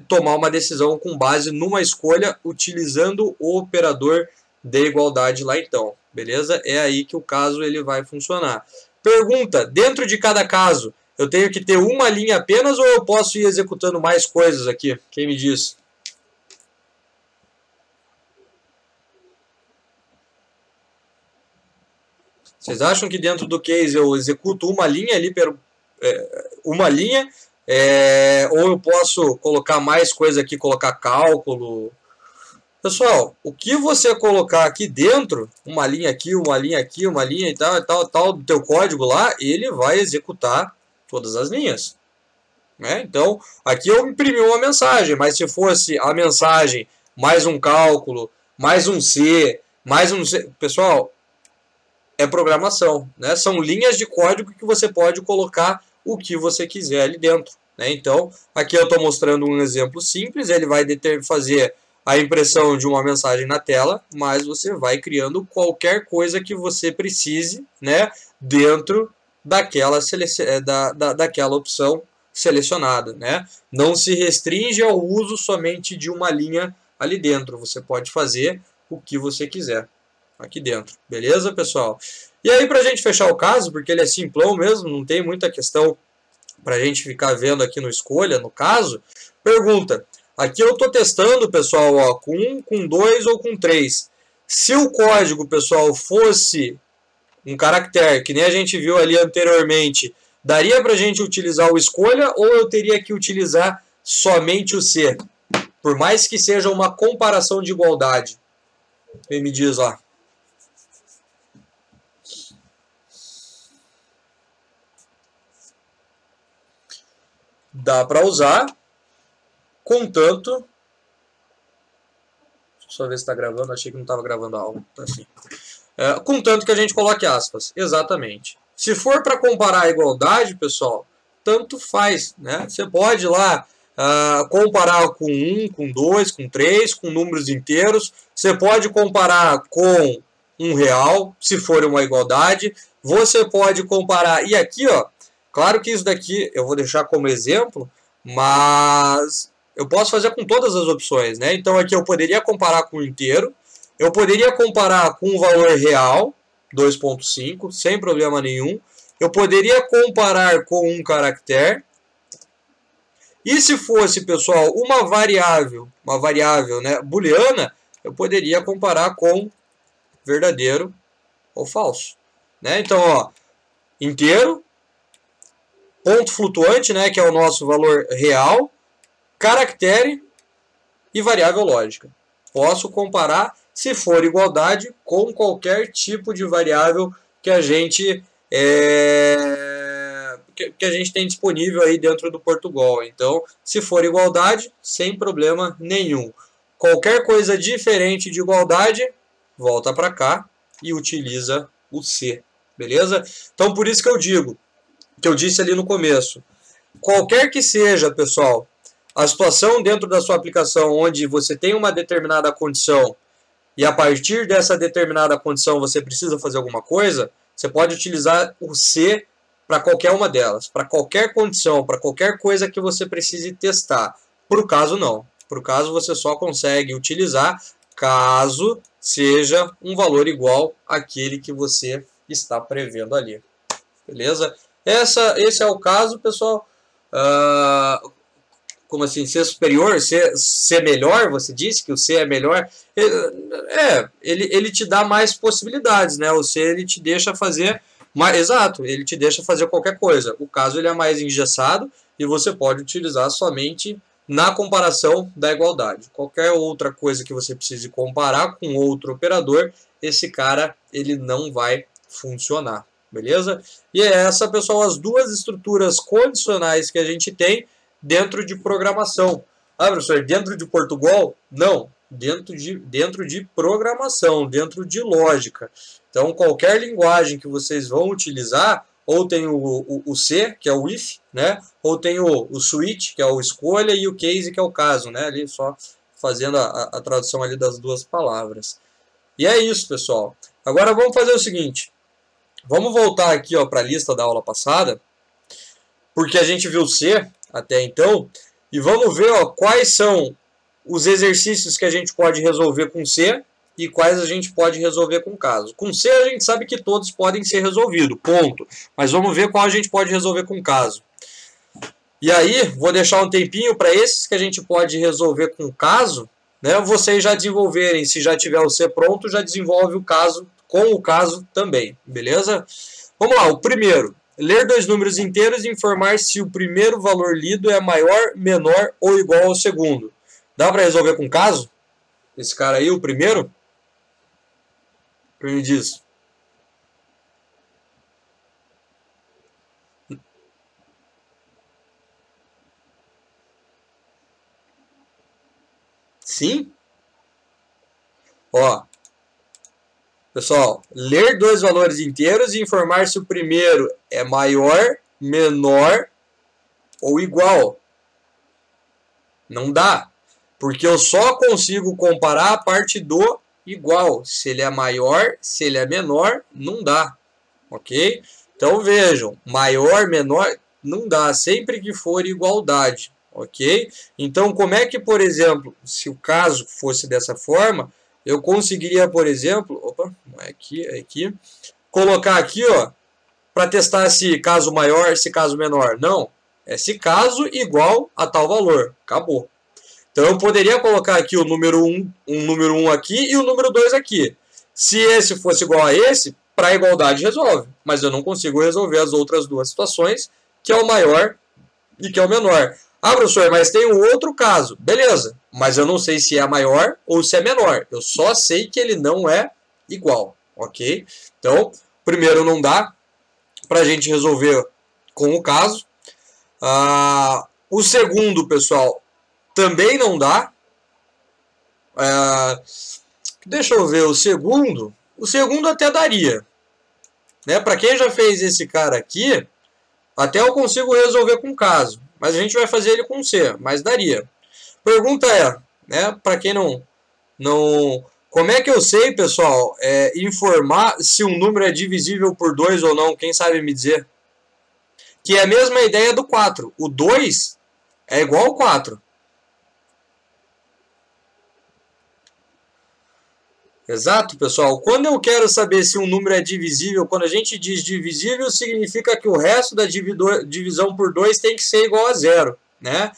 tomar uma decisão com base numa escolha utilizando o operador de igualdade lá então. Beleza? É aí que o caso ele vai funcionar. Pergunta, dentro de cada caso, eu tenho que ter uma linha apenas ou eu posso ir executando mais coisas aqui? Quem me diz? Vocês acham que dentro do case eu executo uma linha ali, ou eu posso colocar mais coisa aqui, colocar cálculo? Pessoal, o que você colocar aqui dentro, uma linha aqui, uma linha aqui, uma linha e tal, do teu código lá, ele vai executar todas as linhas. Né? Então, aqui eu imprimi uma mensagem, mas se fosse a mensagem mais um cálculo, mais um C, mais um C... Pessoal, é programação, né? São linhas de código que você pode colocar o que você quiser ali dentro, né? Então, aqui eu estou mostrando um exemplo simples, ele vai fazer a impressão de uma mensagem na tela, mas você vai criando qualquer coisa que você precise, né? Dentro daquela opção selecionada, né? Não se restringe ao uso somente de uma linha ali dentro, você pode fazer o que você quiser aqui dentro, beleza, pessoal? E aí, para a gente fechar o caso, porque ele é simplão mesmo, não tem muita questão para a gente ficar vendo aqui no escolha, no caso, pergunta, aqui eu estou testando, pessoal, ó, com 1, com 2 ou com 3. Se o código, pessoal, fosse um caractere, que nem a gente viu ali anteriormente, daria para a gente utilizar o escolha ou eu teria que utilizar somente o C? Por mais que seja uma comparação de igualdade. Vem me diz lá. Dá para usar, contanto... Deixa eu só ver se está gravando, achei que não estava gravando a aula. Tá assim. Contanto que a gente coloque aspas, exatamente. Se for para comparar a igualdade, pessoal, tanto faz, né? Você pode ir lá comparar com 1, com 2, com 3, com números inteiros. Você pode comparar com R$1, se for uma igualdade. Você pode comparar... E aqui, ó, claro que isso daqui eu vou deixar como exemplo, mas eu posso fazer com todas as opções, né? Então aqui eu poderia comparar com o inteiro. Eu poderia comparar com o valor real, 2.5, sem problema nenhum. Eu poderia comparar com um caractere. E se fosse, pessoal, uma variável, né, booleana, eu poderia comparar com verdadeiro ou falso. Né? Então, ó, inteiro, ponto flutuante, né, que é o nosso valor real, caractere e variável lógica. Posso comparar, se for igualdade, com qualquer tipo de variável que a gente tem disponível aí dentro do Portugal. Então, se for igualdade, sem problema nenhum. Qualquer coisa diferente de igualdade, volta para cá e utiliza o C, beleza? Então, por isso que eu digo, que eu disse ali no começo, qualquer que seja, pessoal, a situação dentro da sua aplicação onde você tem uma determinada condição e a partir dessa determinada condição você precisa fazer alguma coisa, você pode utilizar o C para qualquer uma delas, para qualquer condição, para qualquer coisa que você precise testar. Por caso não. Por caso você só consegue utilizar caso seja um valor igual àquele que você está prevendo ali. Beleza? Esse é o caso, pessoal. Como assim, ser superior, ser melhor, você disse que o C é melhor. Ele te dá mais possibilidades, né? O C ele te deixa fazer... Exato, ele te deixa fazer qualquer coisa. O caso ele é mais engessado e você pode utilizar somente na comparação da igualdade. Qualquer outra coisa que você precise comparar com outro operador, esse cara ele não vai funcionar, beleza? E é essa, pessoal, as duas estruturas condicionais que a gente tem dentro de programação. Ah, professor, dentro de Portugal? Não, dentro de programação, dentro de lógica. Então, qualquer linguagem que vocês vão utilizar, ou tem o C, que é o if, né? Ou tem o switch, que é o escolha, e o case, que é o caso, né? Ali só fazendo a tradução ali das duas palavras. E é isso, pessoal. Agora vamos fazer o seguinte. Vamos voltar aqui para a lista da aula passada, porque a gente viu C até então, e vamos ver quais são os exercícios que a gente pode resolver com C e quais a gente pode resolver com caso. Com C a gente sabe que todos podem ser resolvidos, ponto. Mas vamos ver qual a gente pode resolver com caso. E aí, vou deixar um tempinho para esses que a gente pode resolver com caso, né? Vocês já desenvolverem, se já tiver o C pronto, já desenvolve o caso com o caso também, beleza? Vamos lá, o primeiro. Ler dois números inteiros e informar se o primeiro valor lido é maior, menor ou igual ao segundo. Dá para resolver com caso? Esse cara aí, o primeiro? Me diz. Sim? Ó, pessoal, ler dois valores inteiros e informar se o primeiro é maior, menor ou igual. Não dá, porque eu só consigo comparar a parte do igual. Se ele é maior, se ele é menor, não dá. Ok? Então vejam, maior, menor, não dá, sempre que for igualdade. Ok? Então como é que, por exemplo, se o caso fosse dessa forma, eu conseguiria, por exemplo, opa, não é aqui, é aqui, colocar aqui, ó, para testar se caso maior, se caso menor. Não, é se caso igual a tal valor. Acabou. Então eu poderia colocar aqui o número 1 aqui e o número 2 aqui. Se esse fosse igual a esse, para a igualdade resolve. Mas eu não consigo resolver as outras duas situações, que é o maior e que é o menor. Ah, professor, mas tem um outro caso. Beleza, mas eu não sei se é maior ou se é menor. Eu só sei que ele não é igual, ok? Então, primeiro não dá para a gente resolver com o caso. O segundo, pessoal, também não dá. Deixa eu ver o segundo. O segundo até daria. Né? Para quem já fez esse cara aqui, até eu consigo resolver com caso. Mas a gente vai fazer ele com C, mas daria. Pergunta é, né, para quem não... Como é que eu sei, pessoal, informar se um número é divisível por 2 ou não? Quem sabe me dizer? Que é a mesma ideia do 4. O 2 é igual ao 4. Exato, pessoal. Quando eu quero saber se um número é divisível, quando a gente diz divisível, significa que o resto da divisão por 2 tem que ser igual a 0, né?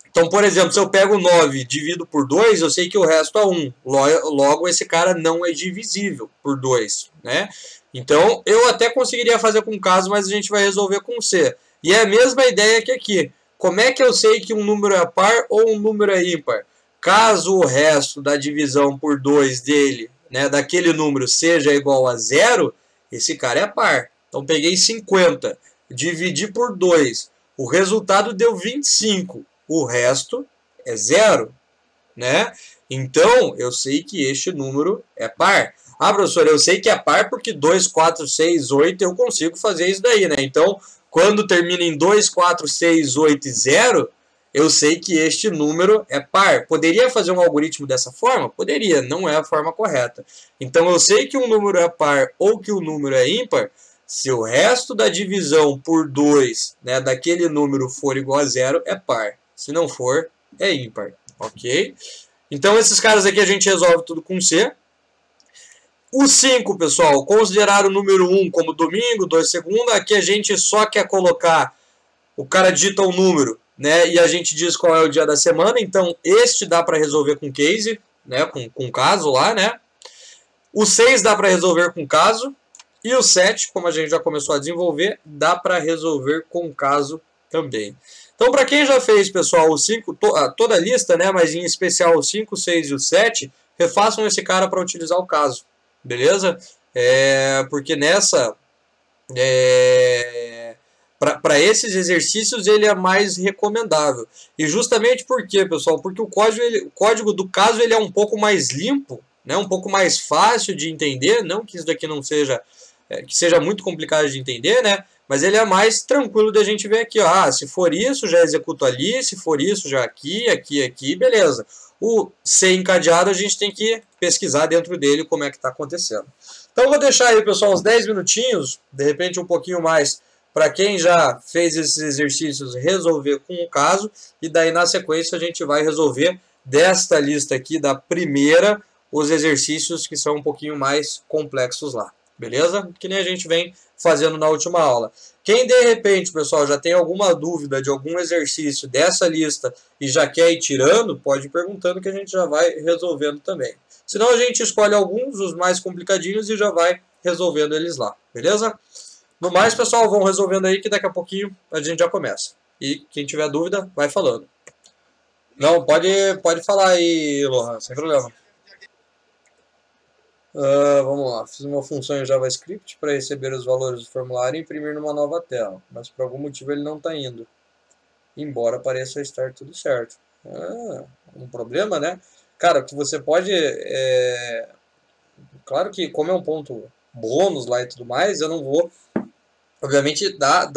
Então, por exemplo, se eu pego 9 e divido por 2, eu sei que o resto é 1. Logo, esse cara não é divisível por 2, né? Então, eu até conseguiria fazer com caso, mas a gente vai resolver com C. E é a mesma ideia que aqui. Como é que eu sei que um número é par ou um número é ímpar? Caso o resto da divisão por 2 dele, né, daquele número, seja igual a 0, esse cara é par. Então, peguei 50, dividi por 2, o resultado deu 25, o resto é 0, né? Então, eu sei que este número é par. Ah, professor, eu sei que é par porque 2, 4, 6, 8, eu consigo fazer isso daí, né? Então, quando termina em 2, 4, 6, 8 e 0... eu sei que este número é par. Poderia fazer um algoritmo dessa forma? Poderia, não é a forma correta. Então, eu sei que um número é par ou que o número é ímpar se o resto da divisão por 2, né, daquele número for igual a 0, é par. Se não for, é ímpar. Ok? Então, esses caras aqui a gente resolve tudo com C. O 5, pessoal, considerar o número 1 como domingo, 2 segunda. Aqui a gente só quer colocar, o cara digita um número, né, e a gente diz qual é o dia da semana. Então, este dá para resolver com case, né, com caso lá, né. O 6 dá para resolver com caso. E o 7, como a gente já começou a desenvolver, dá para resolver com caso também. Então, para quem já fez, pessoal, o 5, toda a lista, né, mas em especial o 5, o 6 e o 7, refaçam esse cara para utilizar o caso. Beleza? Porque nessa... para esses exercícios ele é mais recomendável. E justamente por quê, pessoal? Porque o código do caso ele é um pouco mais limpo, né? Um pouco mais fácil de entender. Não que isso daqui não seja, que seja muito complicado de entender, né? Mas ele é mais tranquilo da gente ver aqui. Ó, se for isso, já executo ali. Se for isso, já aqui, beleza. O C encadeado a gente tem que pesquisar dentro dele como é que está acontecendo. Então eu vou deixar aí, pessoal, uns 10 minutinhos, de repente um pouquinho mais, para quem já fez esses exercícios resolver com o caso, e daí na sequência a gente vai resolver desta lista aqui, da primeira, os exercícios que são um pouquinho mais complexos lá, beleza? Que nem a gente vem fazendo na última aula. Quem de repente, pessoal, já tem alguma dúvida de algum exercício dessa lista e já quer ir tirando, pode ir perguntando que a gente já vai resolvendo também. Senão a gente escolhe alguns, os mais complicadinhos, e já vai resolvendo eles lá, beleza? No mais, pessoal, vão resolvendo aí que daqui a pouquinho a gente já começa. E quem tiver dúvida, vai falando. Não, pode falar aí, Lohan, sem problema. Vamos lá, fiz uma função em JavaScript para receber os valores do formulário e imprimir numa nova tela, mas por algum motivo ele não está indo, embora pareça estar tudo certo. Um problema, né? Cara, o que você pode... Claro que como é um ponto bônus lá e tudo mais, eu não vou, obviamente, dar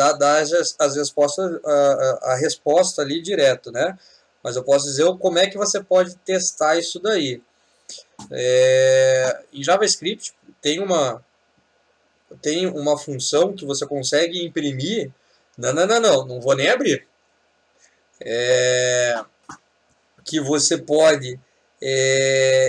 as respostas, a resposta ali direto, né? Mas eu posso dizer como é que você pode testar isso daí. Em JavaScript tem uma função que você consegue imprimir. Não vou nem abrir. Que você pode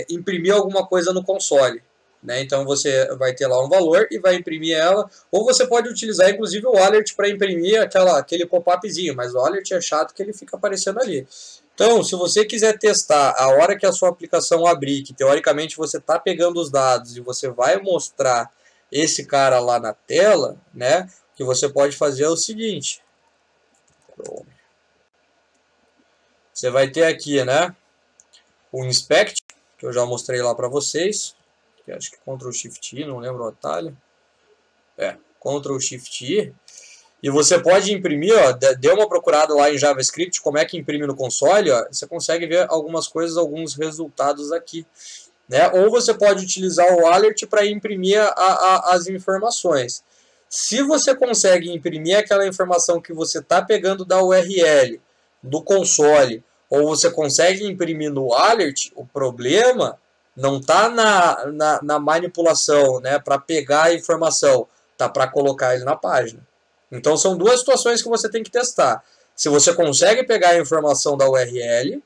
imprimir alguma coisa no console, né? Então você vai ter lá um valor e vai imprimir ela, ou você pode utilizar inclusive o alert para imprimir aquele pop-upzinho, mas o alert é chato que ele fica aparecendo ali. Então, se você quiser testar a hora que a sua aplicação abrir, que teoricamente você está pegando os dados e você vai mostrar esse cara lá na tela, né? O que você pode fazer é o seguinte: Chrome. Você vai ter aqui, né, o Inspect, que eu já mostrei lá para vocês, que acho que Ctrl Shift I, não lembro o atalho. Ctrl Shift I. E você pode imprimir, ó, dê uma procurada lá em JavaScript, como é que imprime no console, ó, você consegue ver algumas coisas, alguns resultados aqui, né? Ou você pode utilizar o alert para imprimir as informações. Se você consegue imprimir aquela informação que você está pegando da URL, do console, ou você consegue imprimir no alert, o problema não está na manipulação, né, para pegar a informação, tá para colocar ele na página. Então são duas situações que você tem que testar. Se você consegue pegar a informação da URL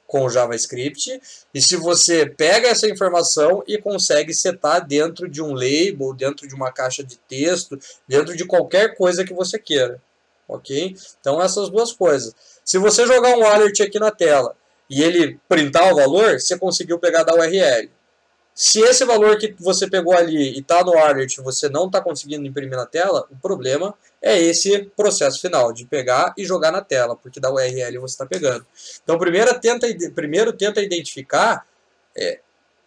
com o JavaScript, e se você pega essa informação e consegue setar dentro de um label, dentro de uma caixa de texto, dentro de qualquer coisa que você queira. Ok? Então essas duas coisas. Se você jogar um alert aqui na tela e ele printar o valor, você conseguiu pegar da URL. Se esse valor que você pegou ali e está no alert você não está conseguindo imprimir na tela, o problema é esse processo final, de pegar e jogar na tela, porque da URL você está pegando. Então, primeiro tenta identificar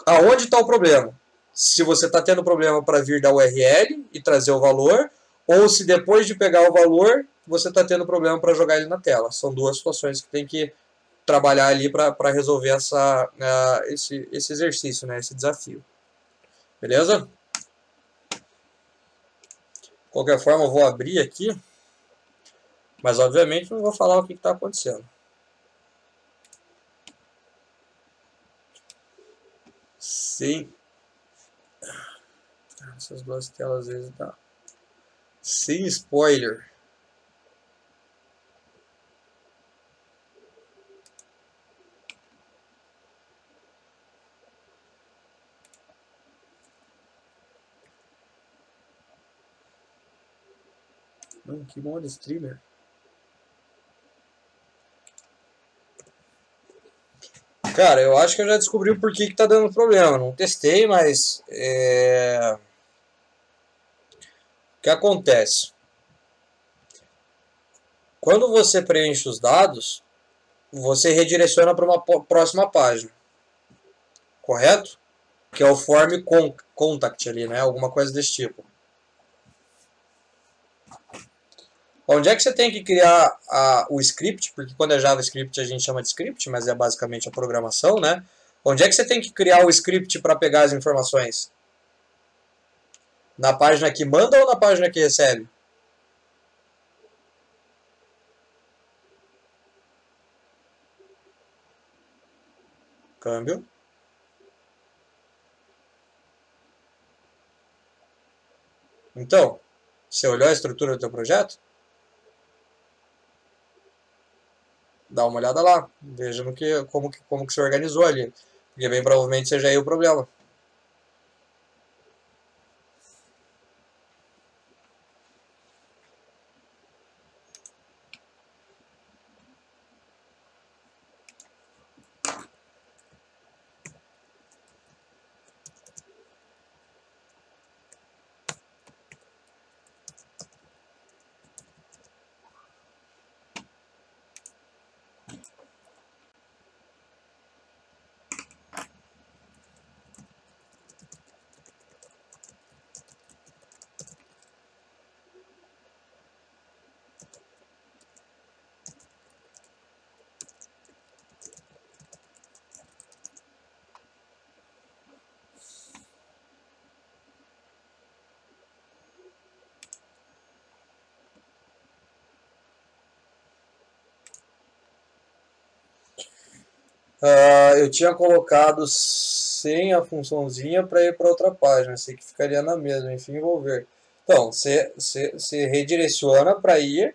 aonde está o problema. Se você está tendo problema para vir da URL e trazer o valor, ou se depois de pegar o valor, você está tendo problema para jogar ele na tela. São duas situações que tem que trabalhar ali para resolver esse exercício, né, esse desafio. Beleza? De qualquer forma, eu vou abrir aqui, mas obviamente não vou falar o que está acontecendo. Sim. Essas duas telas às vezes dá. Sem spoiler. Que modo streamer. Cara, eu acho que eu já descobri o porquê que tá dando problema. Não testei, mas o que acontece? Quando você preenche os dados, você redireciona para uma próxima página. Correto? Que é o form contact ali, né? Alguma coisa desse tipo. Onde é que você tem que criar o script? Porque quando é JavaScript a gente chama de script, mas é basicamente a programação, né? Onde é que você tem que criar o script para pegar as informações? Na página que manda ou na página que recebe? Câmbio. Então, você olhou a estrutura do teu projeto? Dá uma olhada lá, veja como que se organizou ali, porque bem provavelmente seja aí o problema. Eu tinha colocado sem a funçãozinha para ir para outra página, sei que ficaria na mesma, enfim, vou ver. Então, você redireciona para ir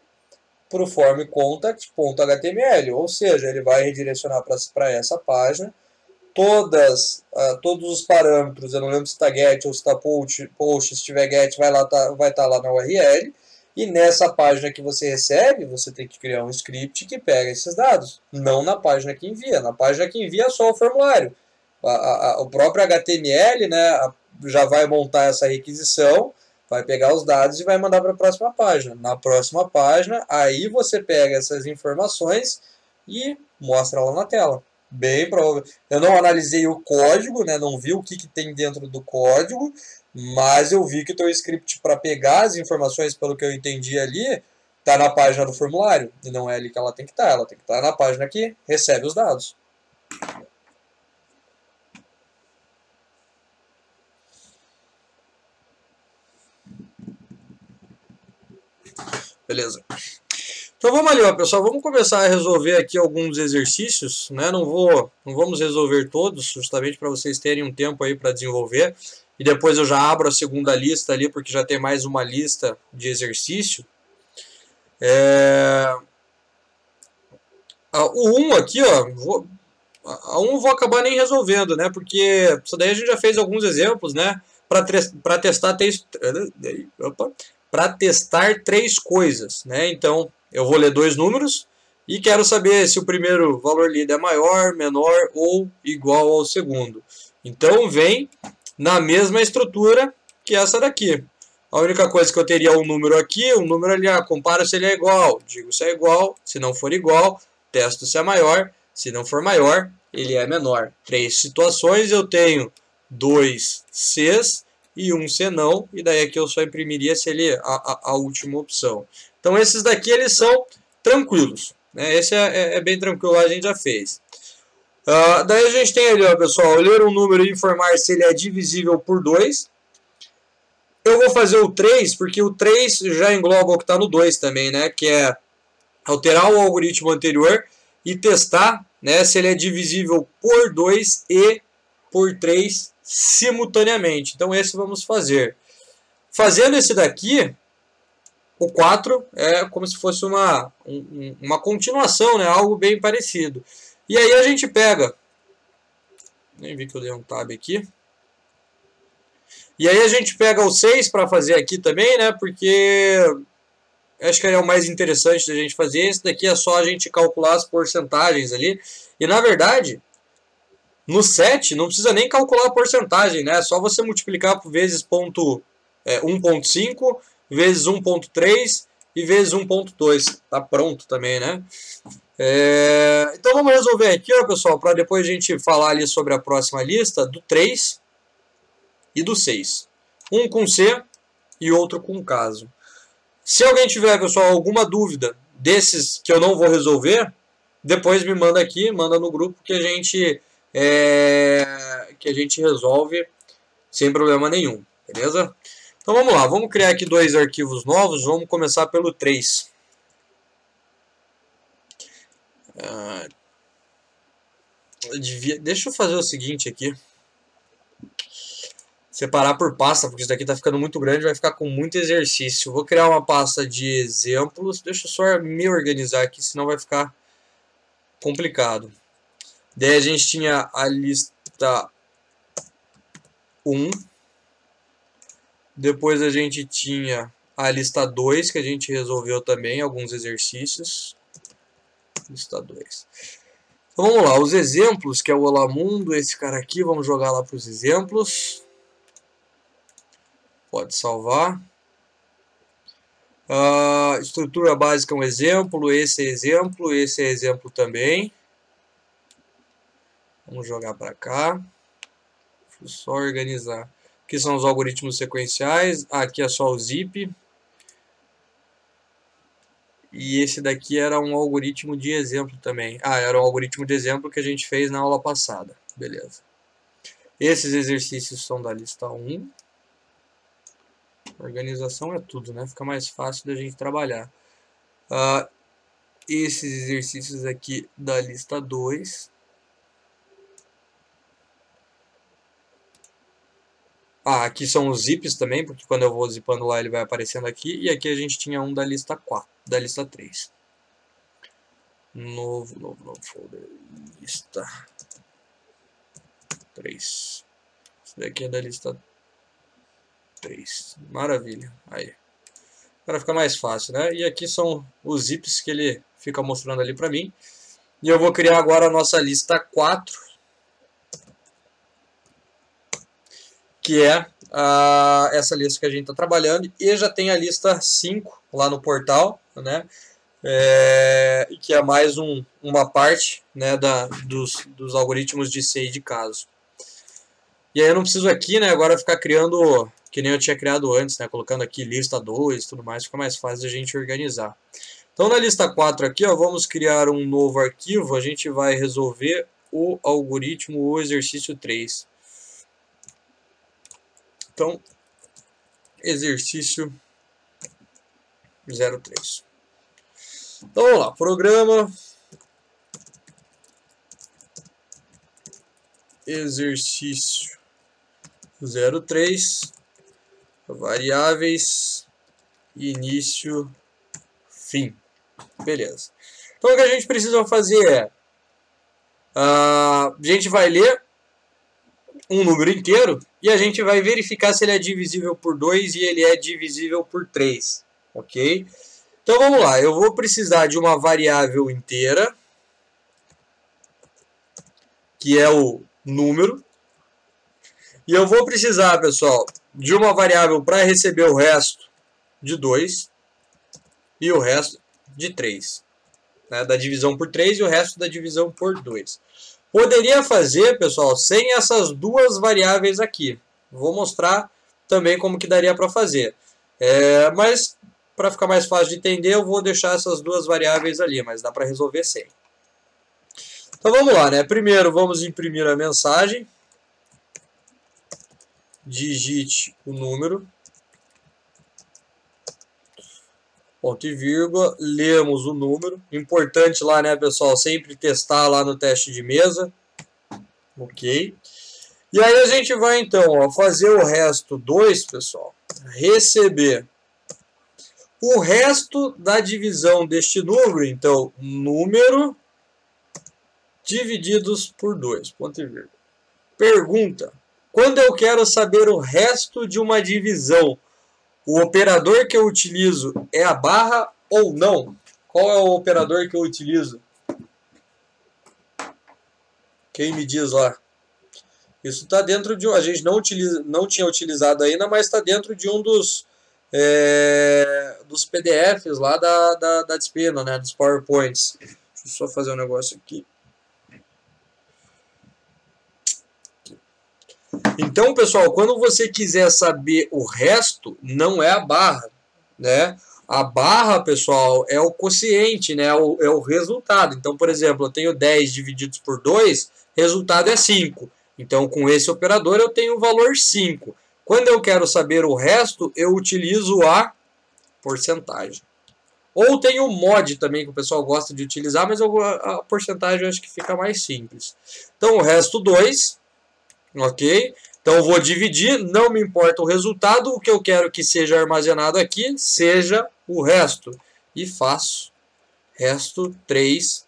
para o form contact.html, ou seja, ele vai redirecionar para essa página. Todos os parâmetros, eu não lembro se está get ou se está post, se tiver get vai estar lá na URL. E nessa página que você recebe, você tem que criar um script que pega esses dados, não na página que envia. Na página que envia é só o formulário. O próprio HTML, né, já vai montar essa requisição vai pegar os dados e vai mandar para a próxima página. Na próxima página, aí você pega essas informações e mostra lá na tela. Bem provável. Eu não analisei o código, né? Não vi o que tem dentro do código, mas eu vi que o teu script para pegar as informações, pelo que eu entendi ali, está na página do formulário. E não é ali que ela tem que estar. Ela tem que estar na página que recebe os dados. Beleza. Então vamos ali, ó, pessoal. Vamos começar a resolver aqui alguns exercícios, né? Não vamos resolver todos, justamente para vocês terem um tempo aí para desenvolver. E depois eu já abro a segunda lista ali, porque já tem mais uma lista de exercício. O 1 aqui, ó, a 1 eu vou acabar nem resolvendo, né? Porque isso daí a gente já fez alguns exemplos, né? Para testar três coisas, né? Então, eu vou ler dois números e quero saber se o primeiro valor lido é maior, menor ou igual ao segundo. Então, vem na mesma estrutura que essa daqui. A única coisa que eu teria um número aqui, um número ali, comparo se ele é igual, digo se é igual, se não for igual, testo se é maior, se não for maior, ele é menor. Três situações, eu tenho dois Cs e um C não, e daí aqui eu só imprimiria se ele a última opção. Então esses daqui eles são tranquilos, né? Esse é bem tranquilo, a gente já fez. Daí a gente tem ali, ó, pessoal, ler um número e informar se ele é divisível por 2. Eu vou fazer o 3, porque o 3 já engloba o que está no 2 também, né? Que é alterar o algoritmo anterior e testar, né, se ele é divisível por 2 e por 3 simultaneamente. Então esse vamos fazer. Fazendo esse daqui, o 4 é como se fosse uma continuação, né, algo bem parecido. E aí a gente pega, nem vi que eu dei um tab aqui. E aí a gente pega o 6 para fazer aqui também, né, porque acho que é o mais interessante da gente fazer. Esse daqui é só a gente calcular as porcentagens ali. E na verdade, no 7 não precisa nem calcular a porcentagem, né? É só você multiplicar por vezes 1.5, vezes 1.3 e vezes 1.2. Tá pronto também, né? Então vamos resolver aqui, ó, pessoal, para depois a gente falar ali sobre a próxima lista do 3 e do 6. Um com C e outro com caso. Se alguém tiver, pessoal, alguma dúvida desses que eu não vou resolver, depois me manda aqui, manda no grupo que a gente resolve sem problema nenhum, beleza? Então vamos lá, vamos criar aqui dois arquivos novos, vamos começar pelo 3. Deixa eu fazer o seguinte aqui. Separar por pasta, porque isso daqui está ficando muito grande, vai ficar com muito exercício. Vou criar uma pasta de exemplos. Deixa eu só me organizar aqui, senão vai ficar complicado. Daí a gente tinha a lista 1. Depois a gente tinha a lista 2, que a gente resolveu também, alguns exercícios. Lista 2. Então vamos lá, os exemplos, que é o Olá Mundo, esse cara aqui, vamos jogar lá para os exemplos. Pode salvar. Estrutura básica é um exemplo, esse é exemplo também. Vamos jogar para cá. Deixa eu só organizar. Aqui são os algoritmos sequenciais, aqui é só o zip. E esse daqui era um algoritmo de exemplo também. Era um algoritmo de exemplo que a gente fez na aula passada. Beleza. Esses exercícios são da lista 1. Organização é tudo, né? Fica mais fácil da gente trabalhar. Esses exercícios aqui da lista 2. Aqui são os zips também, porque quando eu vou zipando lá ele vai aparecendo aqui. E aqui a gente tinha um da lista 4, da lista 3. Novo folder. Lista 3. Esse daqui é da lista 3. Maravilha. Aí. Agora fica mais fácil, né? E aqui são os zips que ele fica mostrando ali para mim. E eu vou criar agora a nossa lista 4. Que é essa lista que a gente está trabalhando, e já tem a lista 5 lá no portal, né? Que é mais uma parte, né, dos algoritmos de CI de caso. E aí eu não preciso aqui, né, agora ficar criando, que nem eu tinha criado antes, né, colocando aqui lista 2 e tudo mais, fica mais fácil de a gente organizar. Então na lista 4 aqui, ó, vamos criar um novo arquivo, a gente vai resolver o algoritmo, o exercício 3. Então, exercício 03. Então vamos lá, programa exercício 03, variáveis, início, fim. Beleza. Então o que a gente precisa fazer é, a gente vai ler um número inteiro e a gente vai verificar se ele é divisível por 2 e ele é divisível por 3, ok? Então vamos lá, eu vou precisar de uma variável inteira, que é o número, e eu vou precisar, pessoal, de uma variável para receber o resto de 2 e o resto de 3, né, da divisão por 3 e o resto da divisão por 2. Poderia fazer, pessoal, sem essas duas variáveis aqui. Vou mostrar também como que daria para fazer. Mas, para ficar mais fácil de entender, eu vou deixar essas duas variáveis ali, mas dá para resolver sem. Então vamos lá, né? Primeiro vamos imprimir a mensagem. Digite o número. Ponto e vírgula, lemos o número. Importante lá, né, pessoal, sempre testar lá no teste de mesa. Ok. E aí a gente vai, então, ó, fazer o resto 2, pessoal. Receber o resto da divisão deste número. Então, número divididos por 2. Ponto e vírgula. Pergunta. Quando eu quero saber o resto de uma divisão, o operador que eu utilizo é a barra ou não? Qual é o operador que eu utilizo? Quem me diz lá? Isso está dentro de... A gente não tinha utilizado ainda, mas está dentro de um dos PDFs lá da disciplina, né? Dos PowerPoints. Deixa eu só fazer um negócio aqui. Então, pessoal, quando você quiser saber o resto, não é a barra, né? A barra, pessoal, é o quociente, né? É o resultado. Então, por exemplo, eu tenho 10 divididos por 2, resultado é 5. Então, com esse operador, eu tenho o valor 5. Quando eu quero saber o resto, eu utilizo a porcentagem. Ou tem o mod também, que o pessoal gosta de utilizar, mas a porcentagem eu acho que fica mais simples. Então, o resto 2, ok? Então, eu vou dividir, não me importa o resultado, o que eu quero que seja armazenado aqui, seja o resto. E faço resto 3,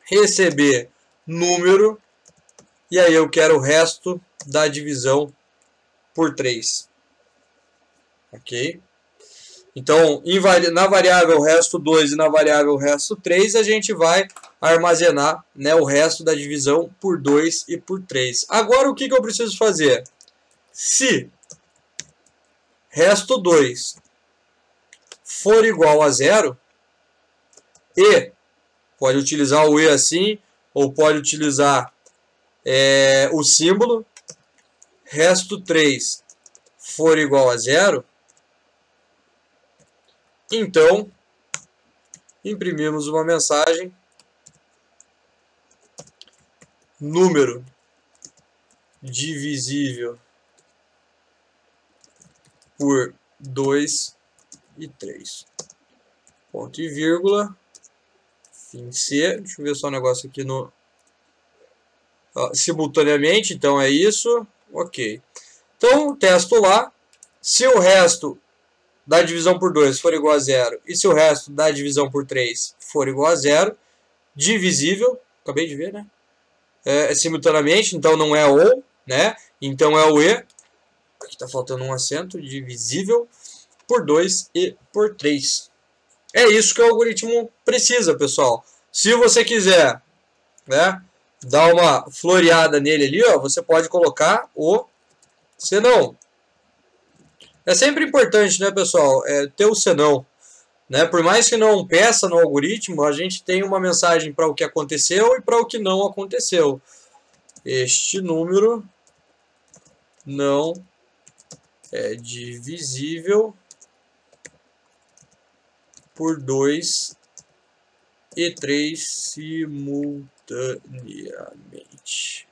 receber número, e aí eu quero o resto da divisão por 3. Ok? Então, na variável resto 2 e na variável resto 3, a gente vai armazenar, né, o resto da divisão por 2 e por 3. Agora, o que eu preciso fazer? Se resto 2 for igual a 0, e, pode utilizar o e assim, ou pode utilizar o símbolo, resto 3 for igual a 0, então, imprimimos uma mensagem, número divisível por 2 e 3. Ponto e vírgula, fim C. Deixa eu ver só um negócio aqui no... simultaneamente, então é isso. Ok. Então, testo lá. Se o resto da divisão por 2 for igual a 0 e se o resto da divisão por 3 for igual a 0, divisível, acabei de ver, né? Simultaneamente, então não é ou, né? Então é o e, aqui está faltando um acento, divisível por 2 e por 3. É isso que o algoritmo precisa, pessoal. Se você quiser, né, dar uma floreada nele ali, ó, você pode colocar o senão. É sempre importante, né, pessoal, ter o senão. Né? Por mais que não peça no algoritmo, a gente tem uma mensagem para o que aconteceu e para o que não aconteceu. Este número não é divisível por 2 e 3 simultaneamente.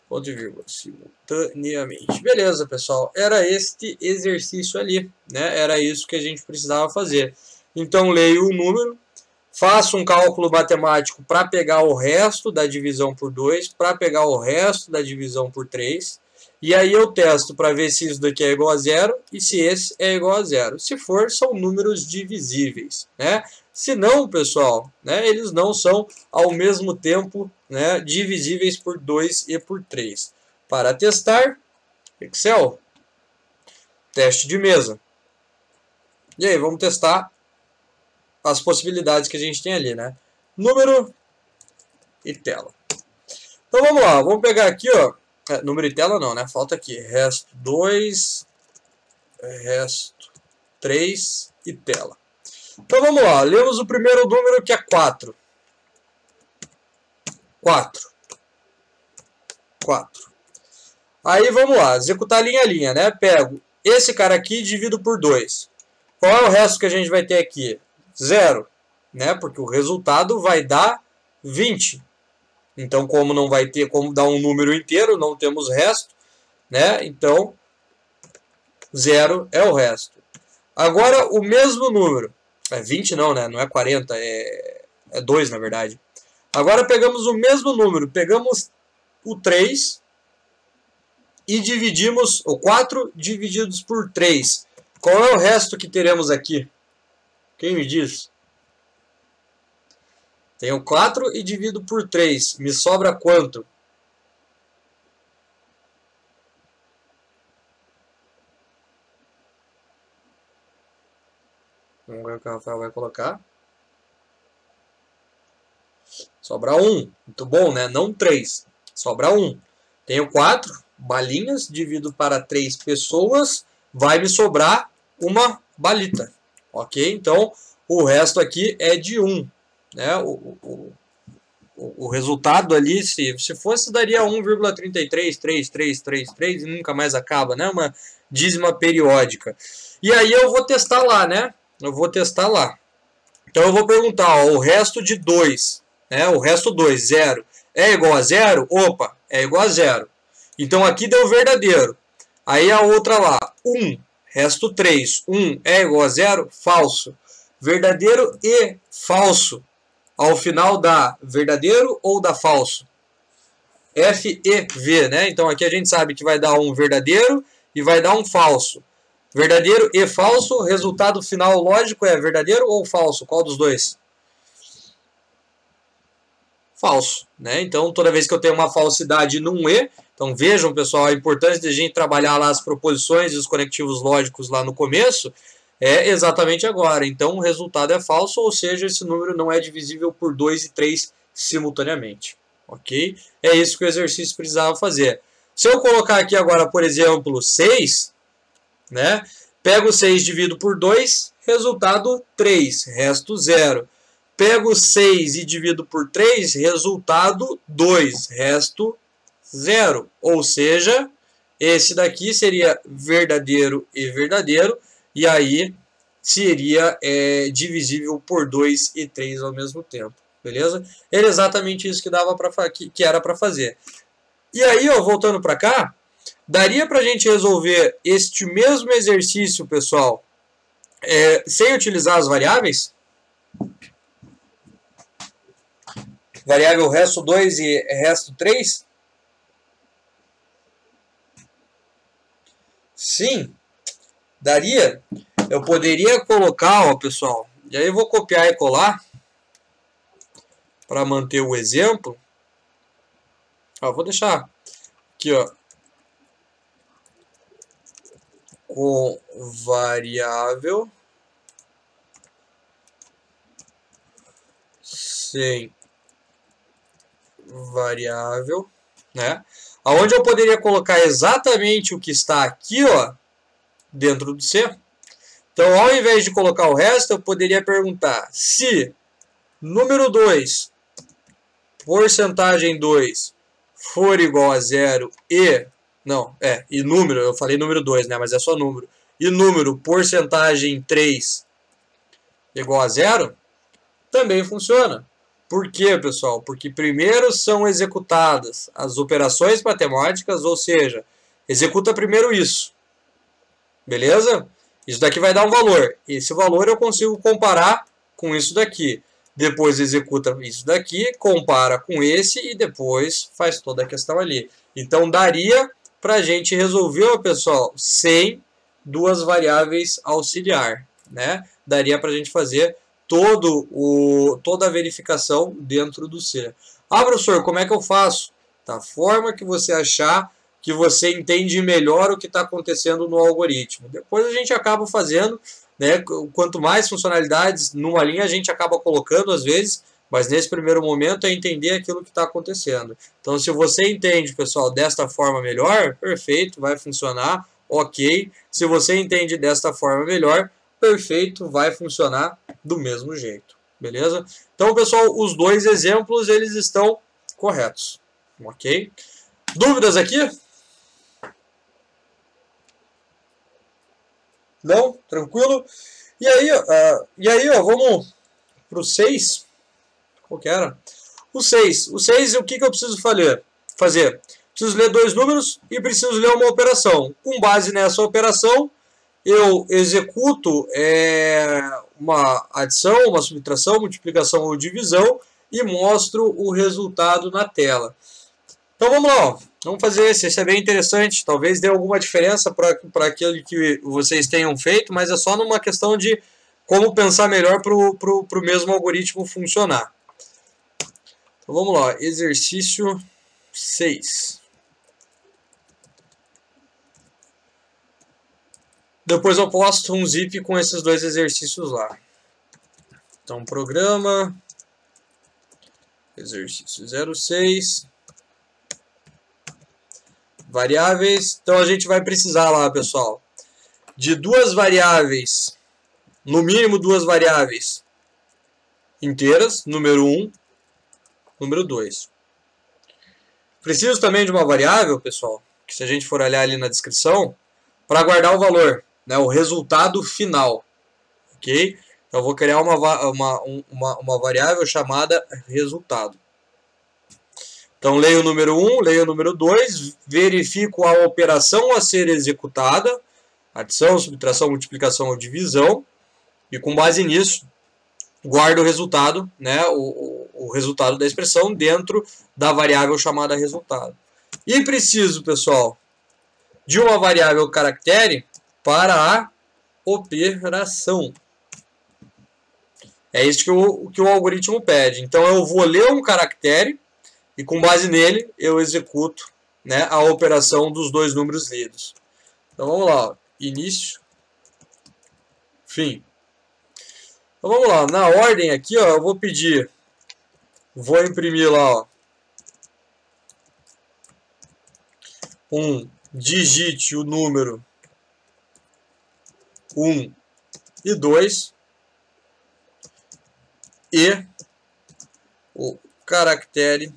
Ponto e vírgula, simultaneamente. Beleza, pessoal. Era este exercício ali, né? Era isso que a gente precisava fazer. Então, leio o número, faço um cálculo matemático para pegar o resto da divisão por 2, para pegar o resto da divisão por 3, e aí eu testo para ver se isso daqui é igual a zero e se esse é igual a zero. Se for, são números divisíveis, né? Se não, pessoal, né, eles não são ao mesmo tempo, né, divisíveis por 2 e por 3. Para testar, Excel, teste de mesa. E aí, vamos testar as possibilidades que a gente tem ali, né? Número e tela. Então vamos lá, vamos pegar aqui, ó. Número e tela não, né? Falta aqui. Resto 2, resto 3 e tela. Então vamos lá, lemos o primeiro número que é 4. 4. Aí vamos lá, executar linha a linha, né? Pego esse cara aqui e divido por 2. Qual é o resto que a gente vai ter aqui? 0, né? Porque o resultado vai dar 20. Então, como não vai ter como dar um número inteiro, não temos resto, né? Então, 0 é o resto. Agora, o mesmo número. 20 não, né? Não é 40, é 2, na verdade. Agora, pegamos o mesmo número. Pegamos o 3 e dividimos o 4 divididos por 3. Qual é o resto que teremos aqui? Quem me diz? Tenho 4 e divido por 3. Me sobra quanto? Vamos ver o que o Rafael vai colocar. Sobra 1. Muito bom, né? Não 3. Sobra 1. Tenho 4 balinhas. Divido para 3 pessoas. Vai me sobrar uma balita. Ok? Então, o resto aqui é de 1. Né? O resultado ali, se fosse, daria 1,33333 e nunca mais acaba, né? Uma dízima periódica. E aí eu vou testar lá, né? Eu vou testar lá. Então eu vou perguntar, ó, o resto de 2, né? O resto 2, 0, é igual a 0? Opa, é igual a 0. Então aqui deu verdadeiro. Aí a outra lá, 1, resto 3, 1 é igual a 0? Falso. Verdadeiro e falso. Ao final dá verdadeiro ou dá falso? F e V, né? Então aqui a gente sabe que vai dar um verdadeiro e vai dar um falso. Verdadeiro e falso, resultado final lógico é verdadeiro ou falso? Qual dos dois? Falso, né? Então toda vez que eu tenho uma falsidade num E, então vejam, pessoal, a importância de a gente trabalhar lá as proposições e os conectivos lógicos lá no começo, é exatamente agora. Então o resultado é falso, ou seja, esse número não é divisível por 2 e 3 simultaneamente. Ok? É isso que o exercício precisava fazer. Se eu colocar aqui agora, por exemplo, 6, né? Pego 6 divido por 2, resultado 3, resto 0. Pego 6 e divido por 3, resultado 2, resto 0. Ou seja, esse daqui seria verdadeiro e verdadeiro, e aí seria divisível por 2 e 3 ao mesmo tempo. Beleza? Era exatamente isso que, que era para fazer. E aí, ó, voltando para cá, daria para a gente resolver este mesmo exercício, pessoal, sem utilizar as variáveis? Variável resto 2 e resto 3? Sim, daria. Eu poderia colocar, ó, pessoal, e aí eu vou copiar e colar para manter o exemplo. Ó, vou deixar aqui, ó, com variável sem variável, né? Aonde eu poderia colocar exatamente o que está aqui, ó, dentro do C. Então, ao invés de colocar o resto, eu poderia perguntar se número 2, porcentagem 2, for igual a 0 e... Não, e número, eu falei número 2, né, mas é só número. E número, porcentagem 3, igual a 0, também funciona. Por quê, pessoal? Porque primeiro são executadas as operações matemáticas, ou seja, executa primeiro isso. Beleza? Isso daqui vai dar um valor. Esse valor eu consigo comparar com isso daqui. Depois executa isso daqui, compara com esse e depois faz toda a questão ali. Então daria para a gente resolver, pessoal, sem duas variáveis auxiliar, né? Daria para a gente fazer toda a verificação dentro do C. Ah, professor, como é que eu faço? Da forma que você achar que você entende melhor o que está acontecendo no algoritmo. Depois a gente acaba fazendo, né? Quanto mais funcionalidades numa linha a gente acaba colocando às vezes, mas nesse primeiro momento é entender aquilo que está acontecendo. Então, se você entende, pessoal, desta forma melhor, perfeito, vai funcionar, ok. Se você entende desta forma melhor, perfeito, vai funcionar do mesmo jeito, beleza? Então, pessoal, os dois exemplos, eles estão corretos, ok? Dúvidas aqui? Não? Tranquilo? E aí, ó, vamos para o 6. Qual que era? O 6. O 6, o que eu preciso fazer? Preciso ler dois números e preciso ler uma operação. Com base nessa operação, eu executo uma adição, uma subtração, multiplicação ou divisão e mostro o resultado na tela. Então vamos lá, ó. Vamos fazer esse é bem interessante, talvez dê alguma diferença para aquilo que vocês tenham feito, mas é só numa questão de como pensar melhor para o mesmo algoritmo funcionar. Então vamos lá, exercício 6. Depois eu posto um zip com esses dois exercícios lá. Então programa, exercício 06. Variáveis, então a gente vai precisar lá, pessoal, de duas variáveis, no mínimo duas variáveis inteiras, número 1, número 2. Preciso também de uma variável, pessoal, que se a gente for olhar ali na descrição, para guardar o valor, né, o resultado final, ok? Então eu vou criar uma variável chamada resultado. Então, leio o número 1, leio o número 2, verifico a operação a ser executada, adição, subtração, multiplicação ou divisão, e com base nisso, guardo o resultado, né, o resultado da expressão dentro da variável chamada resultado. E preciso, pessoal, de uma variável caractere para a operação. É isso que o algoritmo pede. Então, eu vou ler um caractere, e com base nele, eu executo, né, a operação dos dois números lidos. Então vamos lá, ó. Início, fim. Então vamos lá, na ordem aqui, ó, eu vou imprimir lá, ó, digite o número 1 e 2 e o caractere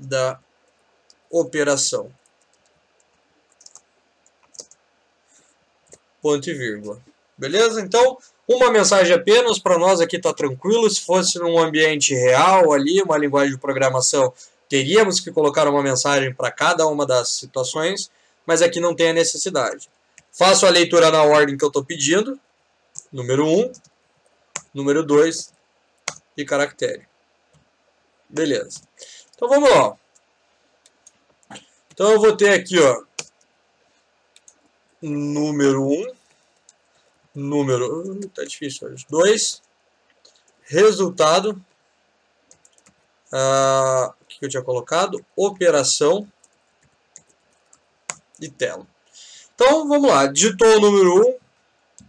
da operação. Ponto e vírgula. Beleza? Então, uma mensagem apenas, para nós aqui está tranquilo. Se fosse num ambiente real ali, uma linguagem de programação, teríamos que colocar uma mensagem para cada uma das situações, mas aqui não tem a necessidade. Faço a leitura na ordem que eu estou pedindo. Número 1, número 2 e caractere. Beleza. Então vamos lá. Então eu vou ter aqui, ó, número 1, tá difícil hoje, 2, resultado, o que eu tinha colocado? Operação e tela. Então vamos lá, digitou o número 1,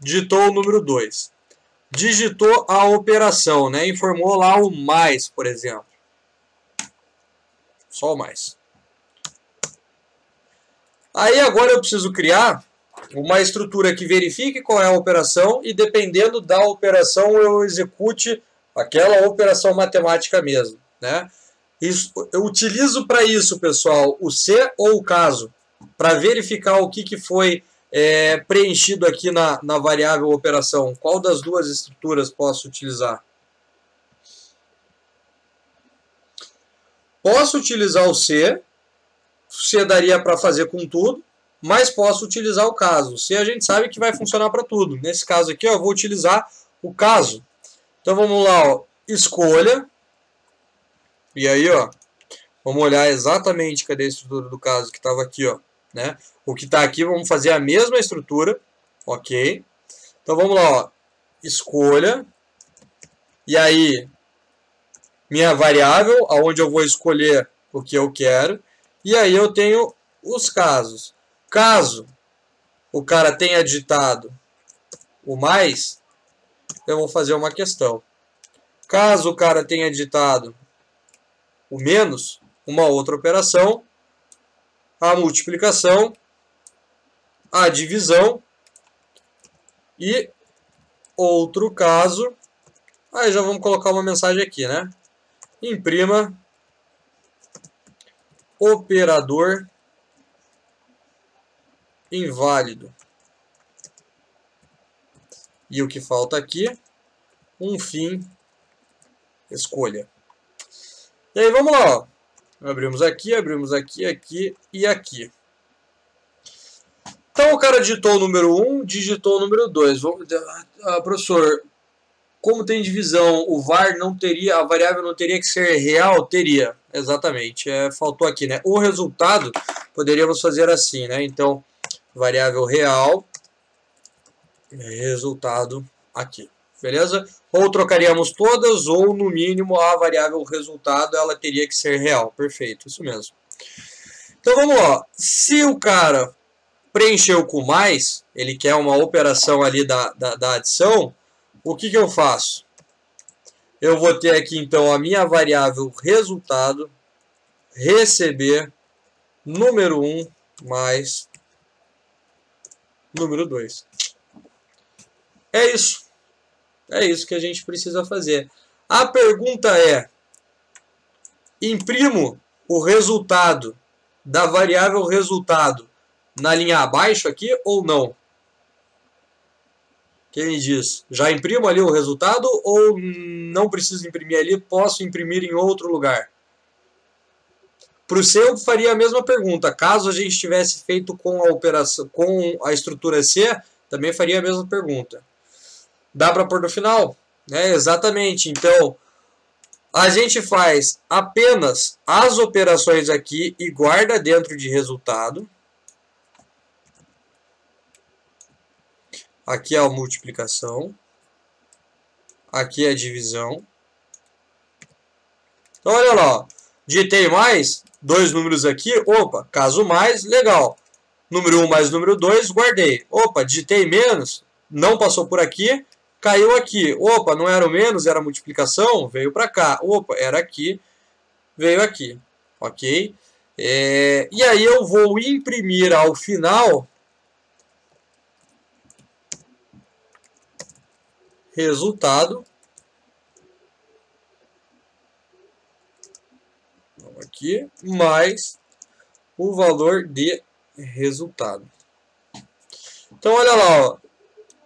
digitou o número 2, digitou a operação, né? Informou lá o mais, por exemplo. Só o mais. Aí agora eu preciso criar uma estrutura que verifique qual é a operação e dependendo da operação eu execute aquela operação matemática mesmo, né? Isso, eu utilizo para isso, pessoal, o se ou o caso, para verificar o que foi preenchido aqui na variável operação. Qual das duas estruturas posso utilizar? Posso utilizar o se daria para fazer com tudo, mas posso utilizar o caso. Se a gente sabe que vai funcionar para tudo. Nesse caso aqui, ó, eu vou utilizar o caso. Então vamos lá, ó, escolha. E aí, ó, vamos olhar exatamente cadê a estrutura do caso que estava aqui, ó, né? O que está aqui, vamos fazer a mesma estrutura, ok? Então vamos lá, ó, escolha. E aí, minha variável, aonde eu vou escolher o que eu quero. E aí eu tenho os casos. Caso o cara tenha digitado o mais, eu vou fazer uma questão. Caso o cara tenha digitado o menos, uma outra operação, a multiplicação, a divisão e outro caso. Aí já vamos colocar uma mensagem aqui, né? Imprima operador inválido. E o que falta aqui? Um fim escolha. E aí vamos lá, ó. Abrimos aqui, aqui e aqui. Então o cara digitou o número 1, digitou o número 2. Professor, como tem divisão, o var não teria, a variável não teria que ser real? Teria, exatamente. Faltou aqui, né? O resultado poderíamos fazer assim, né? Então, variável real, resultado aqui. Beleza? Ou trocaríamos todas, ou no mínimo a variável resultado ela teria que ser real. Perfeito, isso mesmo. Então vamos lá. Se o cara preencheu com mais, ele quer uma operação ali da adição, o que eu faço? Eu vou ter aqui então a minha variável resultado, receber número 1 mais número 2. É isso. É isso que a gente precisa fazer. A pergunta é: imprimo o resultado da variável resultado na linha abaixo aqui ou não? Quem me diz? Já imprimo ali o resultado ou não preciso imprimir ali, posso imprimir em outro lugar? Para o C eu faria a mesma pergunta. Caso a gente tivesse feito com a operação, com a estrutura C, também faria a mesma pergunta. Dá para pôr no final? Exatamente. Então, a gente faz apenas as operações aqui e guarda dentro de resultado. Aqui é a multiplicação. Aqui é a divisão. Então, olha lá. Ó. Digitei mais, dois números aqui. Opa, caso mais, legal. Número 1 mais número 2, guardei. Opa, digitei menos, não passou por aqui, caiu aqui. Opa, não era o menos, era a multiplicação, veio para cá. Opa, era aqui, veio aqui. Ok? E aí eu vou imprimir ao final resultado. Aqui, mais o valor de resultado. Então, olha lá, ó.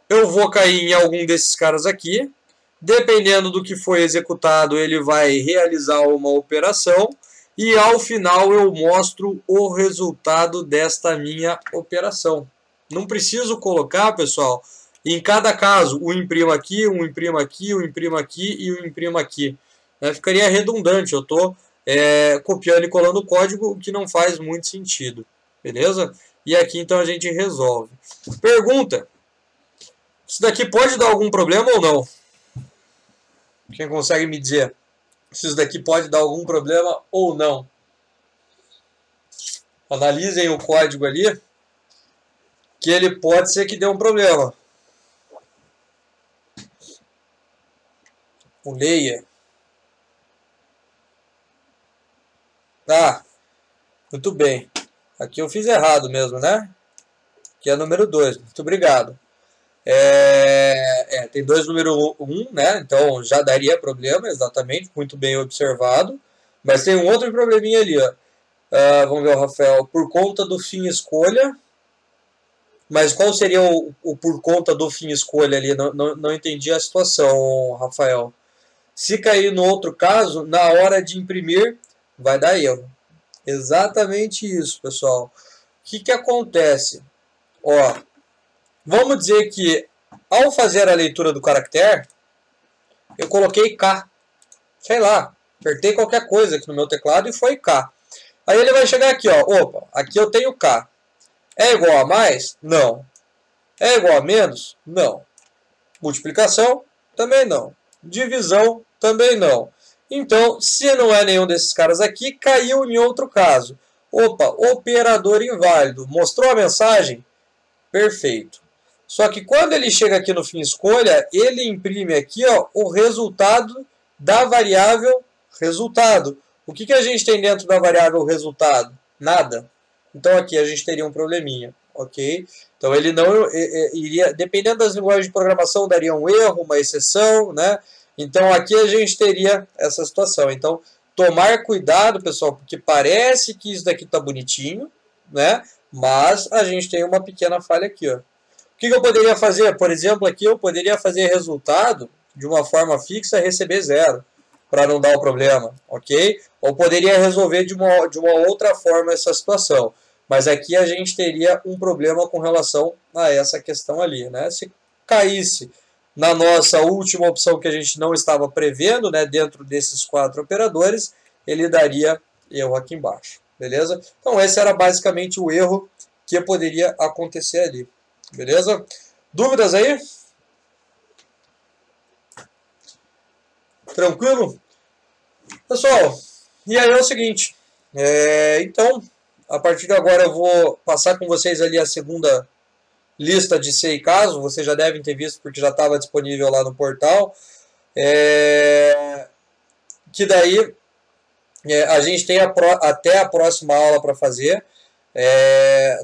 Eu vou cair em algum desses caras aqui. Dependendo do que foi executado, ele vai realizar uma operação. E ao final eu mostro o resultado desta minha operação. Não preciso colocar, pessoal, em cada caso, o imprimo aqui, o imprimo aqui, o imprimo aqui e o imprimo aqui. Ficaria redundante, eu estou copiando e colando o código, o que não faz muito sentido. Beleza? E aqui então a gente resolve. Pergunta. Isso daqui pode dar algum problema ou não? Quem consegue me dizer se isso daqui pode dar algum problema ou não? Analisem o código ali, que ele pode ser que dê um problema. O leia. Muito bem. Aqui eu fiz errado mesmo, né? Que é número 2. Muito obrigado. Tem 2 número 1, né? Então já daria problema, exatamente. Muito bem observado. Mas tem um outro probleminha ali, ó. Vamos ver o Rafael. Por conta do fim escolha. Mas qual seria o por conta do fim escolha ali? Não entendi a situação, Rafael. Se cair no outro caso, na hora de imprimir, vai dar erro. Exatamente isso, pessoal. O que acontece? Ó, vamos dizer que ao fazer a leitura do caractere, eu coloquei K. Sei lá, apertei qualquer coisa aqui no meu teclado e foi K. Aí ele vai chegar aqui, ó. Opa, aqui eu tenho K. É igual a mais? Não. É igual a menos? Não. Multiplicação? Também não. Divisão? Também não. Então, se não é nenhum desses caras aqui, caiu em outro caso. Opa, operador inválido. Mostrou a mensagem? Perfeito. Só que quando ele chega aqui no fim escolha, ele imprime aqui, ó, o resultado da variável resultado. O que a gente tem dentro da variável resultado? Nada. Então aqui a gente teria um probleminha, ok? Então ele não iria, dependendo das linguagens de programação, daria um erro, uma exceção, né? Então aqui a gente teria essa situação. Então tomar cuidado, pessoal, porque parece que isso daqui está bonitinho, né? Mas a gente tem uma pequena falha aqui, ó. O que eu poderia fazer? Por exemplo, aqui eu poderia fazer resultado de uma forma fixa receber 0, para não dar o problema, ok? Ou poderia resolver de uma outra forma essa situação. Mas aqui a gente teria um problema com relação a essa questão ali, né? Se caísse na nossa última opção que a gente não estava prevendo, né, dentro desses 4 operadores, ele daria erro aqui embaixo, beleza? Então esse era basicamente o erro que poderia acontecer ali, beleza? Dúvidas aí? Tranquilo? Pessoal, e aí é o seguinte, então, a partir de agora eu vou passar com vocês ali a segunda lista de se e caso, vocês já devem ter visto porque já estava disponível lá no portal, que daí a gente tem até a próxima aula para fazer,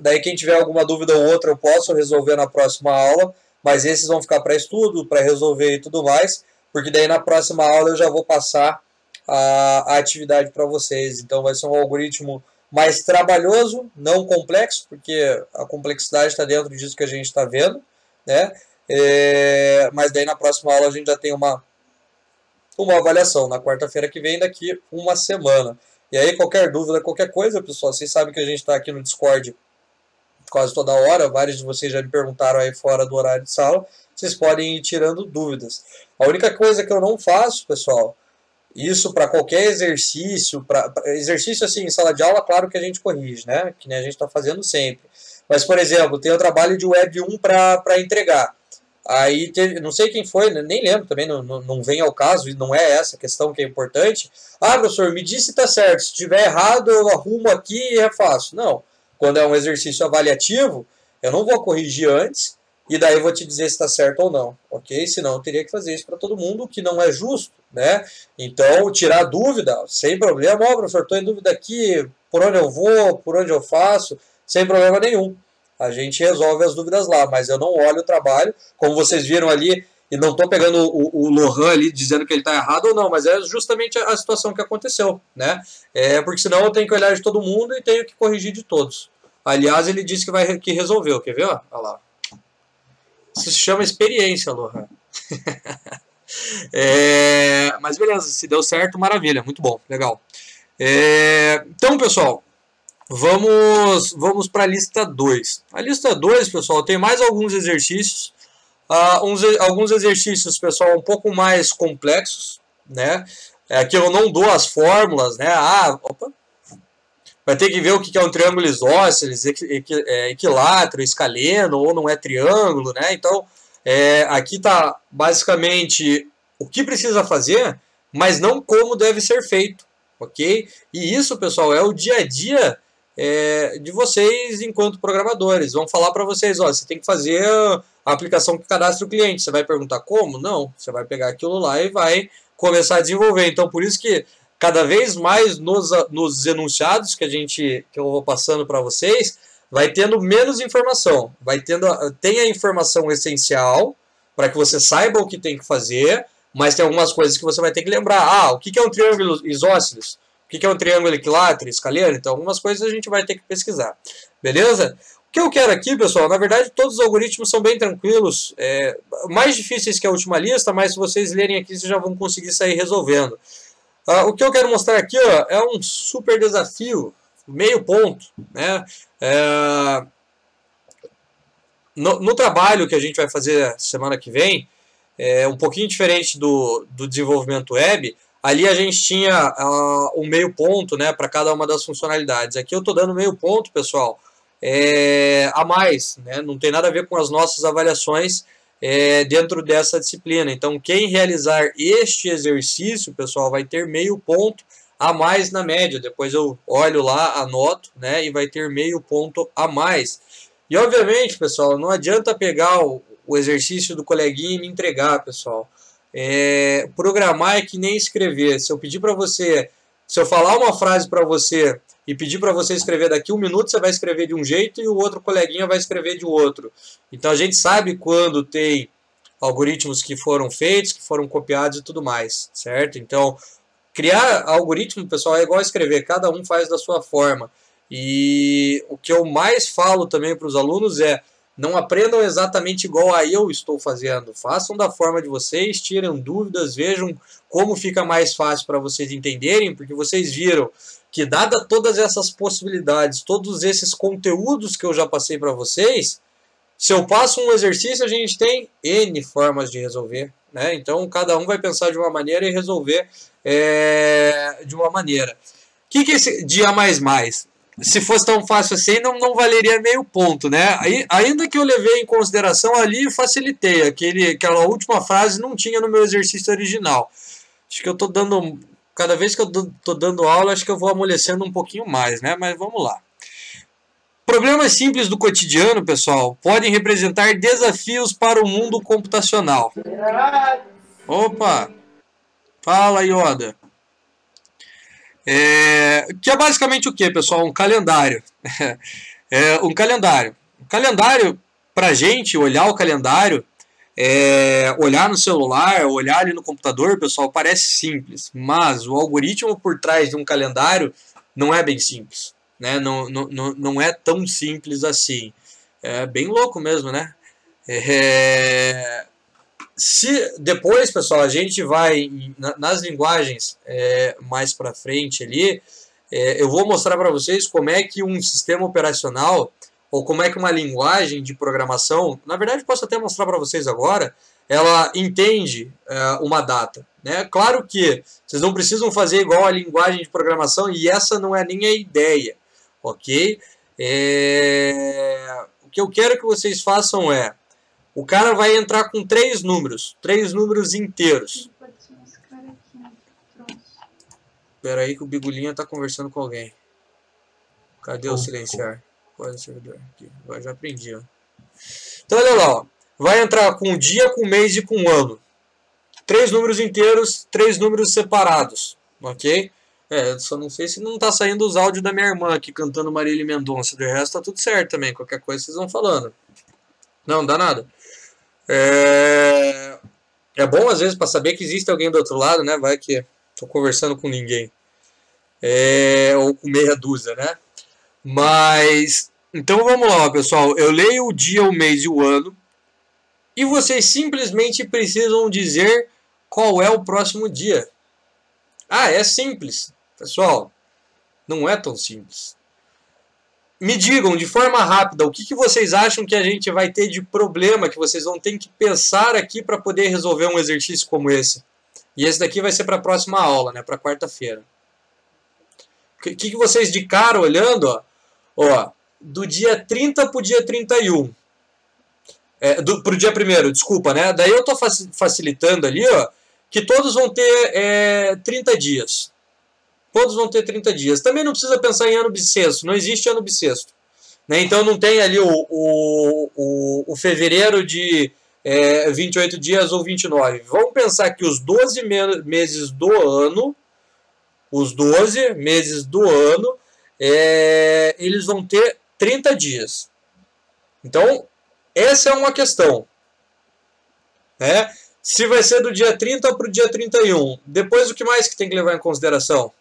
daí quem tiver alguma dúvida ou outra eu posso resolver na próxima aula, mas esses vão ficar para estudo, para resolver e tudo mais, porque daí na próxima aula eu já vou passar a atividade para vocês. Então vai ser um algoritmo mais trabalhoso, não complexo, porque a complexidade está dentro disso que a gente está vendo, né? Mas daí na próxima aula a gente já tem uma avaliação, na quarta-feira que vem, daqui uma semana. E aí qualquer dúvida, qualquer coisa, pessoal, vocês sabem que a gente está aqui no Discord quase toda hora, vários de vocês já me perguntaram aí fora do horário de sala, vocês podem ir tirando dúvidas. A única coisa que eu não faço, pessoal, isso para qualquer exercício, exercício assim em sala de aula, claro que a gente corrige, né? Que nem a gente está fazendo sempre. Mas, por exemplo, tem o trabalho de Web 1 para entregar. Aí, não sei quem foi, nem lembro também, não vem ao caso, e não é essa questão que é importante. Ah, professor, me diz se está certo, se estiver errado eu arrumo aqui e refaço. Não, quando é um exercício avaliativo, eu não vou corrigir antes, e daí eu vou te dizer se está certo ou não, ok? Senão eu teria que fazer isso para todo mundo, o que não é justo, né? Então, tirar dúvida, sem problema. Ó, professor, estou em dúvida aqui, por onde eu vou, por onde eu faço, sem problema nenhum. A gente resolve as dúvidas lá, mas eu não olho o trabalho, como vocês viram ali, e não estou pegando o Lohan ali dizendo que ele está errado ou não, mas é justamente a situação que aconteceu, né? Porque senão eu tenho que olhar de todo mundo e tenho que corrigir de todos. Aliás, ele disse que resolveu, quer ver? Olha lá. Isso se chama experiência, Lohan. Mas beleza, se deu certo, maravilha, muito bom, legal. Então, pessoal, vamos para a lista 2. A lista 2, pessoal, tem mais alguns exercícios. Alguns exercícios, pessoal, um pouco mais complexos, né? Aqui eu não dou as fórmulas, né? Vai ter que ver o que é um triângulo isósceles, equilátero, escaleno, ou não é triângulo, né? Então, aqui está basicamente o que precisa fazer, mas não como deve ser feito, ok? E isso, pessoal, é o dia a dia de vocês enquanto programadores. Vão falar para vocês, ó, você tem que fazer a aplicação que cadastra o cliente. Você vai perguntar como? Não, você vai pegar aquilo lá e vai começar a desenvolver. Então, por isso que cada vez mais nos enunciados que eu vou passando para vocês, vai tendo menos informação. Tem a informação essencial para que você saiba o que tem que fazer, mas tem algumas coisas que você vai ter que lembrar. O que é um triângulo isósceles? O que é um triângulo equilátero, escaleno? Então, algumas coisas a gente vai ter que pesquisar. Beleza? O que eu quero aqui, pessoal, na verdade, todos os algoritmos são bem tranquilos. Mais difíceis que a última lista, mas se vocês lerem aqui, vocês já vão conseguir sair resolvendo. O que eu quero mostrar aqui, ó, é um super desafio, meio ponto, né? No trabalho que a gente vai fazer semana que vem, um pouquinho diferente do desenvolvimento web, ali a gente tinha um meio ponto, né, para cada uma das funcionalidades. Aqui eu estou dando meio ponto, pessoal, a mais, né? Não tem nada a ver com as nossas avaliações dentro dessa disciplina. Então, quem realizar este exercício, pessoal, vai ter meio ponto a mais na média. Depois eu olho lá, anoto, né, e vai ter meio ponto a mais. E, obviamente, pessoal, não adianta pegar o exercício do coleguinha e me entregar, pessoal. Programar é que nem escrever. Se eu pedir para você, se eu falar uma frase para você e pedir para você escrever daqui 1 minuto, você vai escrever de um jeito e o outro coleguinha vai escrever de outro. Então a gente sabe quando tem algoritmos que foram feitos, que foram copiados e tudo mais, certo? Então, criar algoritmo, pessoal, é igual a escrever, cada um faz da sua forma. E o que eu mais falo também para os alunos é: não aprendam exatamente igual a eu estou fazendo. Façam da forma de vocês, tirem dúvidas, vejam como fica mais fácil para vocês entenderem, porque vocês viram que, dada todas essas possibilidades, todos esses conteúdos que eu já passei para vocês, se eu passo um exercício, a gente tem N formas de resolver, né? Então, cada um vai pensar de uma maneira e resolver de uma maneira. O que é esse de A++? Se fosse tão fácil assim, não valeria meio ponto, né? Ainda que eu levei em consideração ali, facilitei. Aquela última frase não tinha no meu exercício original. Acho que eu estou dando... Cada vez que eu estou dando aula, acho que eu vou amolecendo um pouquinho mais, né? Mas vamos lá. Problemas simples do cotidiano, pessoal, podem representar desafios para o mundo computacional. Opa! Fala, Yoda. Que é basicamente o que, pessoal? Um calendário. Um calendário. O calendário, para a gente olhar o calendário, olhar no celular, olhar ali no computador, pessoal, parece simples. Mas o algoritmo por trás de um calendário não é bem simples, né? Não é tão simples assim. É bem louco mesmo, né? Se depois, pessoal, a gente vai nas linguagens mais para frente ali, eu vou mostrar para vocês como é que um sistema operacional ou como é que uma linguagem de programação, na verdade posso até mostrar para vocês agora, ela entende uma data, né? Claro que vocês não precisam fazer igual a linguagem de programação, e essa não é nem a ideia, ok? O que eu quero que vocês façam o cara vai entrar com 3 números inteiros. Espera aí que o Bigulinha está conversando com alguém. Cadê o silenciar? Qual é o servidor? Aqui. Agora já aprendi, ó. Então olha lá, ó. Vai entrar com dia, com mês e com ano. 3 números inteiros, 3 números separados, ok? Só não sei se não está saindo os áudios da minha irmã aqui cantando Marília Mendonça. Do resto tá tudo certo também, qualquer coisa vocês vão falando. Não dá nada. É bom às vezes para saber que existe alguém do outro lado, né? Vai que estou conversando com ninguém. Ou com meia dúzia, né? Mas, então vamos lá, pessoal. Eu leio o dia, o mês e o ano. E vocês simplesmente precisam dizer qual é o próximo dia. É simples. Pessoal, não é tão simples. Me digam de forma rápida o que vocês acham que a gente vai ter de problema, que vocês vão ter que pensar aqui para poder resolver um exercício como esse. E esse daqui vai ser para a próxima aula, né, para quarta-feira. O que vocês de cara olhando, ó, do dia 30 para o dia 31. Para o dia 1º, desculpa, né? Daí eu estou facilitando ali, ó, que todos vão ter 30 dias. Todos vão ter 30 dias. Também não precisa pensar em ano bissexto. Não existe ano bissexto, né? Então não tem ali o fevereiro de 28 dias ou 29. Vamos pensar que os 12 meses do ano os 12 meses do ano, eles vão ter 30 dias. Então, essa é uma questão, né? Se vai ser do dia 30 para o dia 31. Depois, o que mais que tem que levar em consideração?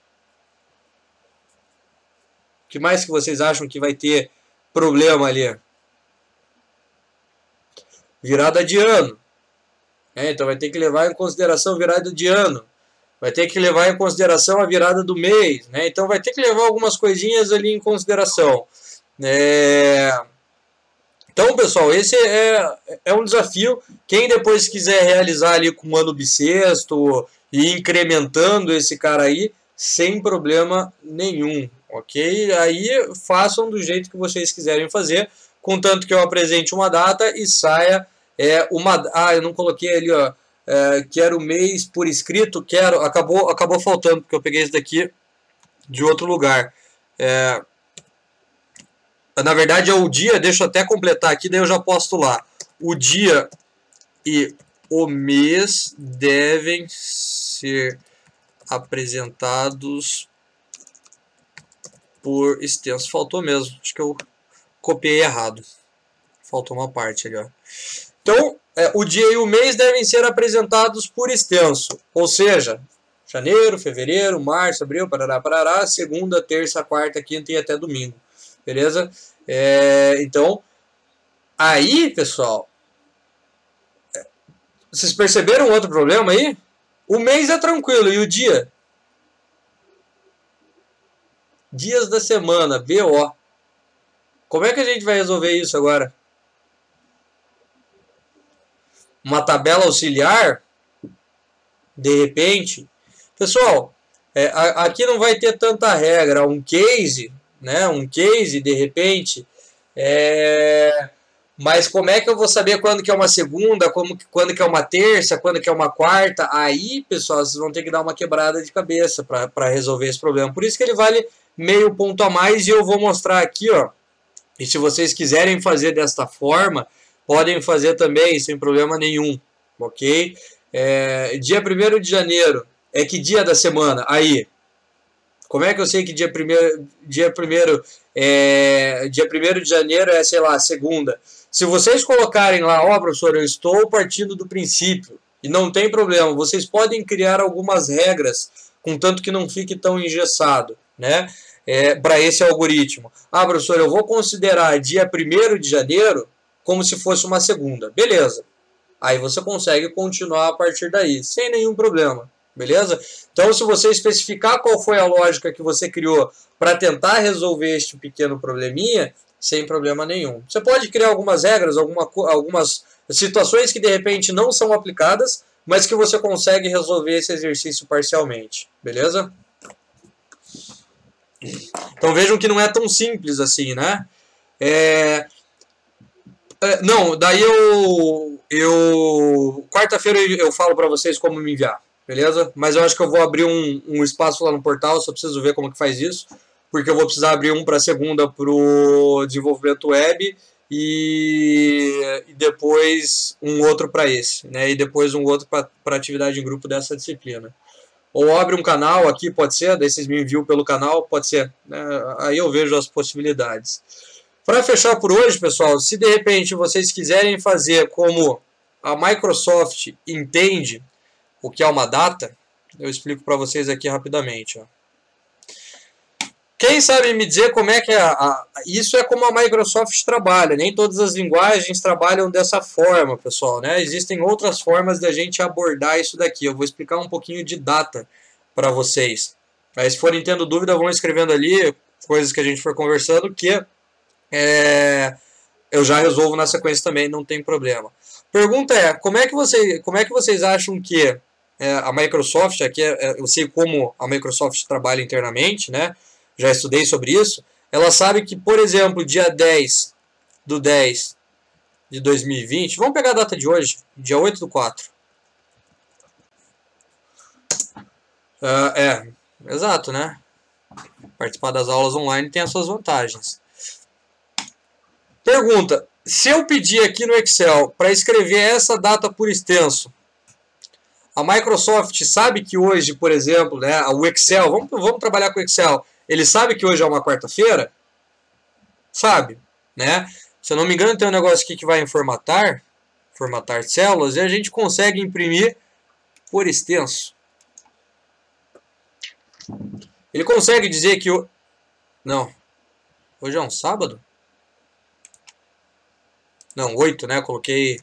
O que mais que vocês acham que vai ter problema ali? Virada de ano. Então vai ter que levar em consideração a virada de ano. Vai ter que levar em consideração a virada do mês. Né? Então vai ter que levar algumas coisinhas ali em consideração. Então, pessoal, esse é um desafio. Quem depois quiser realizar ali com o ano bissexto e incrementando esse cara aí, sem problema nenhum, ok? Aí façam do jeito que vocês quiserem fazer, contanto que eu apresente uma data e saia uma... Ah, eu não coloquei ali, ó. Quero o mês por escrito, acabou faltando, porque eu peguei esse daqui de outro lugar. Na verdade é o dia, deixa eu até completar aqui, daí eu já posto lá. O dia e o mês devem ser apresentados por extenso. Faltou mesmo, acho que eu copiei errado. Faltou uma parte ali, ó. Então, o dia e o mês devem ser apresentados por extenso. Ou seja, janeiro, fevereiro, março, abril, parará, parará, segunda, terça, quarta, quinta e até domingo. Beleza? Então, aí, pessoal, vocês perceberam outro problema aí? O mês é tranquilo, e o dia? Dias da semana, BO. Como é que a gente vai resolver isso agora? Uma tabela auxiliar? De repente? Pessoal, aqui não vai ter tanta regra. Um case, né? Um case, de repente. Mas como é que eu vou saber quando que é uma segunda, quando que é uma terça, quando que é uma quarta? Aí, pessoal, vocês vão ter que dar uma quebrada de cabeça para resolver esse problema. Por isso que ele vale meio ponto a mais, e eu vou mostrar aqui, ó. E se vocês quiserem fazer desta forma, podem fazer também, sem problema nenhum, ok? Dia 1º de janeiro, que dia da semana? Aí, como é que eu sei que dia 1º de janeiro sei lá, segunda? Se vocês colocarem lá, ó, professor, eu estou partindo do princípio, e não tem problema, vocês podem criar algumas regras, contanto que não fique tão engessado, né? Para esse algoritmo. Ah, professor, eu vou considerar dia 1º de janeiro como se fosse uma segunda. Beleza. Aí você consegue continuar a partir daí, sem nenhum problema. Beleza? Então, se você especificar qual foi a lógica que você criou para tentar resolver este pequeno probleminha, sem problema nenhum. Você pode criar algumas regras, algumas situações que de repente não são aplicadas, mas que você consegue resolver esse exercício parcialmente. Beleza? Então vejam que não é tão simples assim, né? Não, daí quarta-feira eu falo para vocês como me enviar, beleza? Mas eu acho que eu vou abrir um espaço lá no portal, só preciso ver como que faz isso, porque eu vou precisar abrir um para segunda pro desenvolvimento web e depois um outro para esse, né? E depois um outro para atividade em grupo dessa disciplina. Ou abre um canal aqui, pode ser, daí vocês me enviam pelo canal, pode ser, né? Aí eu vejo as possibilidades. Para fechar por hoje, pessoal, se de repente vocês quiserem fazer como a Microsoft entende o que é uma data, eu explico para vocês aqui rapidamente. Ó. Quem sabe me dizer como é que isso é como a Microsoft trabalha? Nem todas as linguagens trabalham dessa forma, pessoal, né? Existem outras formas da gente abordar isso daqui. Eu vou explicar um pouquinho de data para vocês. Aí, se forem tendo dúvida, vão escrevendo ali coisas que a gente for conversando, que eu já resolvo na sequência também, não tem problema. Pergunta como é que vocês acham que a Microsoft, aqui eu sei como a Microsoft trabalha internamente, né? Já estudei sobre isso. Ela sabe que, por exemplo, dia 10 do 10 de 2020, vamos pegar a data de hoje, dia 8/4. Exato, né? Participar das aulas online tem as suas vantagens. Pergunta, se eu pedir aqui no Excel para escrever essa data por extenso, A Microsoft sabe que hoje, por exemplo, né, o Excel, vamos trabalhar com o Excel, ele sabe que hoje é uma quarta-feira? Sabe, né? Se eu não me engano, tem um negócio aqui que vai em formatar células, e a gente consegue imprimir por extenso. Ele consegue dizer que... Não, hoje é um sábado? Não, 8, né? Coloquei...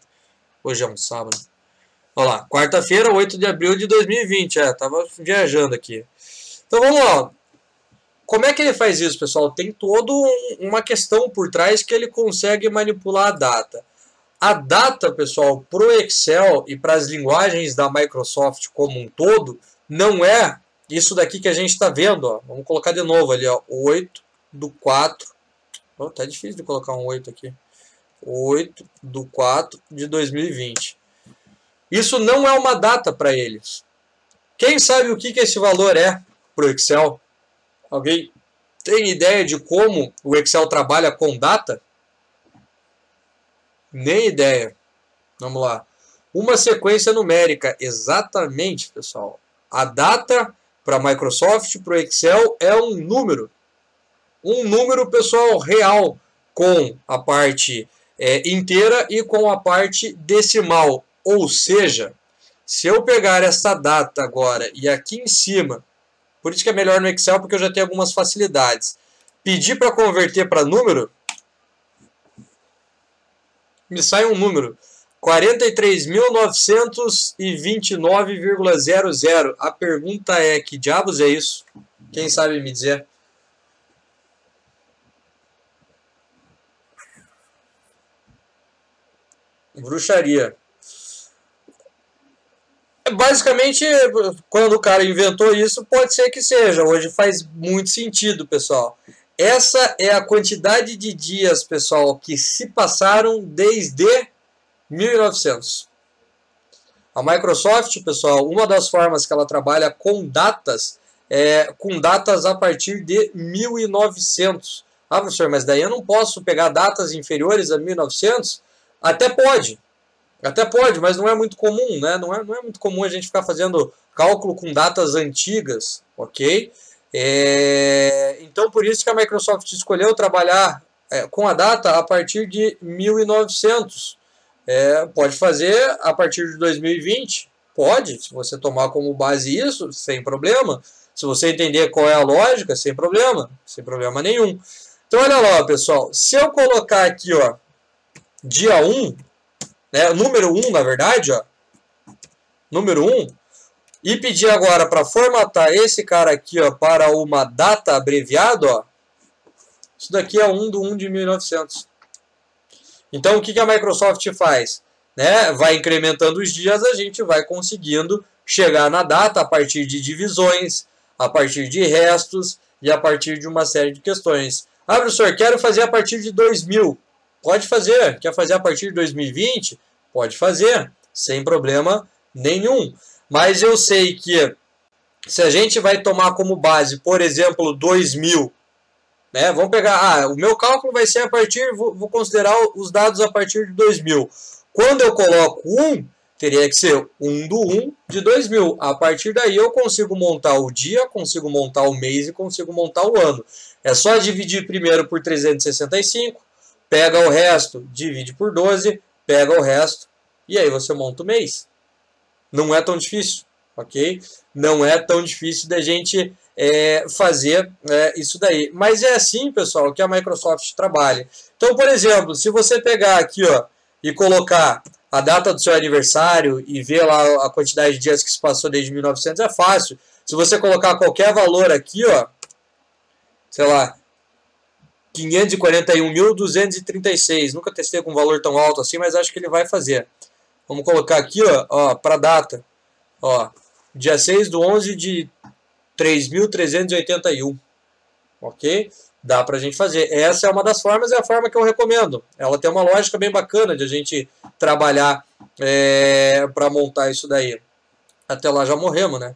Hoje é um sábado. Olha lá, quarta-feira, 8 de abril de 2020. Tava viajando aqui. Então vamos lá. Como é que ele faz isso, pessoal? Tem toda uma questão por trás que ele consegue manipular a data. A data, pessoal, para o Excel e para as linguagens da Microsoft como um todo, não é isso daqui que a gente está vendo. Ó. Vamos colocar de novo ali, ó, 8/4. Oh, tá difícil de colocar um 8 aqui. 8/4 de 2020. Isso não é uma data para eles. Quem sabe o que esse valor é para o Excel? Alguém tem ideia de como o Excel trabalha com data? Nem ideia. Vamos lá. Uma sequência numérica. Exatamente, pessoal. A data para a Microsoft, para o Excel, é um número. Um número, pessoal, real, com a parte inteira e com a parte decimal. Ou seja, se eu pegar essa data agora e aqui em cima, por isso que é melhor no Excel, porque eu já tenho algumas facilidades, pedir para converter para número, me sai um número, 43.929,00. A pergunta é, que diabos é isso? Quem sabe me dizer? Bruxaria. Basicamente, quando o cara inventou isso, pode ser que seja. Hoje faz muito sentido, pessoal. Essa é a quantidade de dias, pessoal, que se passaram desde 1900. A Microsoft, pessoal, uma das formas que ela trabalha com datas é com datas a partir de 1900. Ah, professor, mas daí eu não posso pegar datas inferiores a 1900? Até pode, mas não é muito comum, né? Não é muito comum a gente ficar fazendo cálculo com datas antigas, ok? Então, por isso que a Microsoft escolheu trabalhar com a data a partir de 1900. Pode fazer a partir de 2020? Pode, se você tomar como base isso, sem problema. Se você entender qual é a lógica, sem problema nenhum. Então, olha lá, pessoal, se eu colocar aqui, ó, dia 1, né, número 1, na verdade, ó, número 1, e pedir agora para formatar esse cara aqui, ó, para uma data abreviada, ó, isso daqui é 1/1 de 1900. Então, o que a Microsoft faz? Né? Vai incrementando os dias, a gente vai conseguindo chegar na data a partir de divisões, a partir de restos e a partir de uma série de questões. Ah, professor, quero fazer a partir de 2000. Pode fazer. Quer fazer a partir de 2020? Pode fazer, sem problema nenhum. Mas eu sei que se a gente vai tomar como base, por exemplo, 2000, né? Vamos pegar, o meu cálculo vai ser a partir, vou considerar os dados a partir de 2000. Quando eu coloco 1, teria que ser 1/1 de 2000. A partir daí eu consigo montar o dia, consigo montar o mês e consigo montar o ano. É só dividir primeiro por 365, pega o resto, divide por 12, pega o resto e aí você monta o mês. Não é tão difícil, ok? Não é tão difícil da gente fazer isso daí. Mas é assim, pessoal, que a Microsoft trabalha. Então, por exemplo, se você pegar aqui, ó, e colocar a data do seu aniversário e ver lá a quantidade de dias que se passou desde 1900, é fácil. Se você colocar qualquer valor aqui, ó, sei lá, 541.236. Nunca testei com um valor tão alto assim, mas acho que ele vai fazer. Vamos colocar aqui, ó, para data. Ó, dia 6/11 de 3.381. Ok? Dá pra gente fazer. Essa é uma das formas, é a forma que eu recomendo. Ela tem uma lógica bem bacana de a gente trabalhar para montar isso daí. Até lá já morremos, né?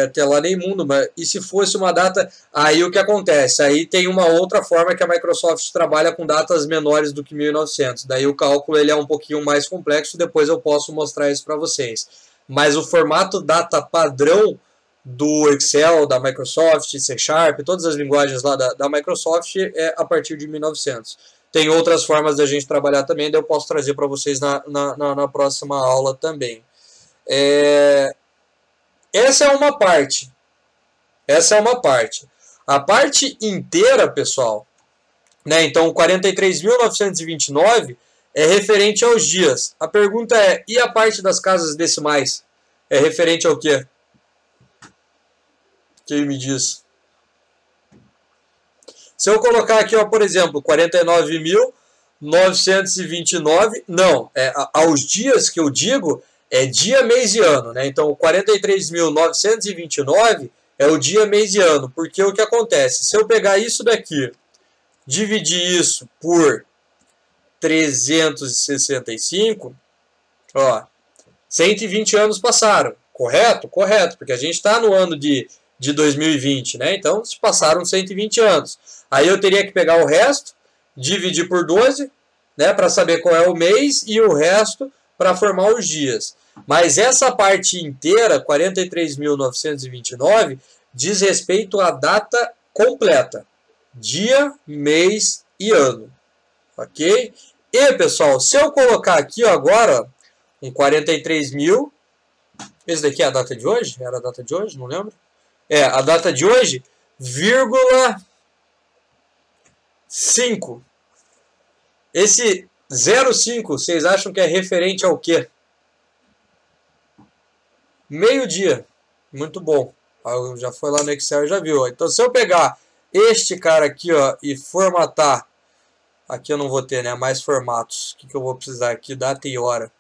Até lá nem mundo, mas e se fosse uma data, aí o que acontece? Aí tem uma outra forma que a Microsoft trabalha com datas menores do que 1900, daí o cálculo ele é um pouquinho mais complexo, depois eu posso mostrar isso para vocês. Mas o formato data padrão do Excel, da Microsoft, C Sharp, todas as linguagens lá da Microsoft é a partir de 1900. Tem outras formas da gente trabalhar também, daí eu posso trazer para vocês na próxima aula também. Essa é uma parte. Essa é uma parte. A parte inteira, pessoal, né? Então, 43.929 é referente aos dias. A pergunta é, e a parte das casas decimais? É referente ao quê? Quem me diz? Se eu colocar aqui, ó, por exemplo, 49.929, não, aos dias que eu digo, é dia, mês e ano, né? Então, 43.929 é o dia, mês e ano. Porque o que acontece? Se eu pegar isso daqui, dividir isso por 365, ó, 120 anos passaram. Correto? Correto, porque a gente está no ano de 2020, né? Então, se passaram 120 anos. Aí eu teria que pegar o resto, dividir por 12, né, para saber qual é o mês, e o resto para formar os dias. Mas essa parte inteira, 43.929, diz respeito à data completa. Dia, mês e ano. Ok? E, pessoal, se eu colocar aqui ó, agora um 43.000, esse daqui é a data de hoje? Era a data de hoje? Não lembro. A data de hoje, vírgula 5. Esse 05, vocês acham que é referente ao quê? Meio-dia. Muito bom. Já foi lá no Excel e já viu. Então, se eu pegar este cara aqui ó, e formatar, aqui eu não vou ter, né? Mais formatos. O que eu vou precisar aqui? Data e hora.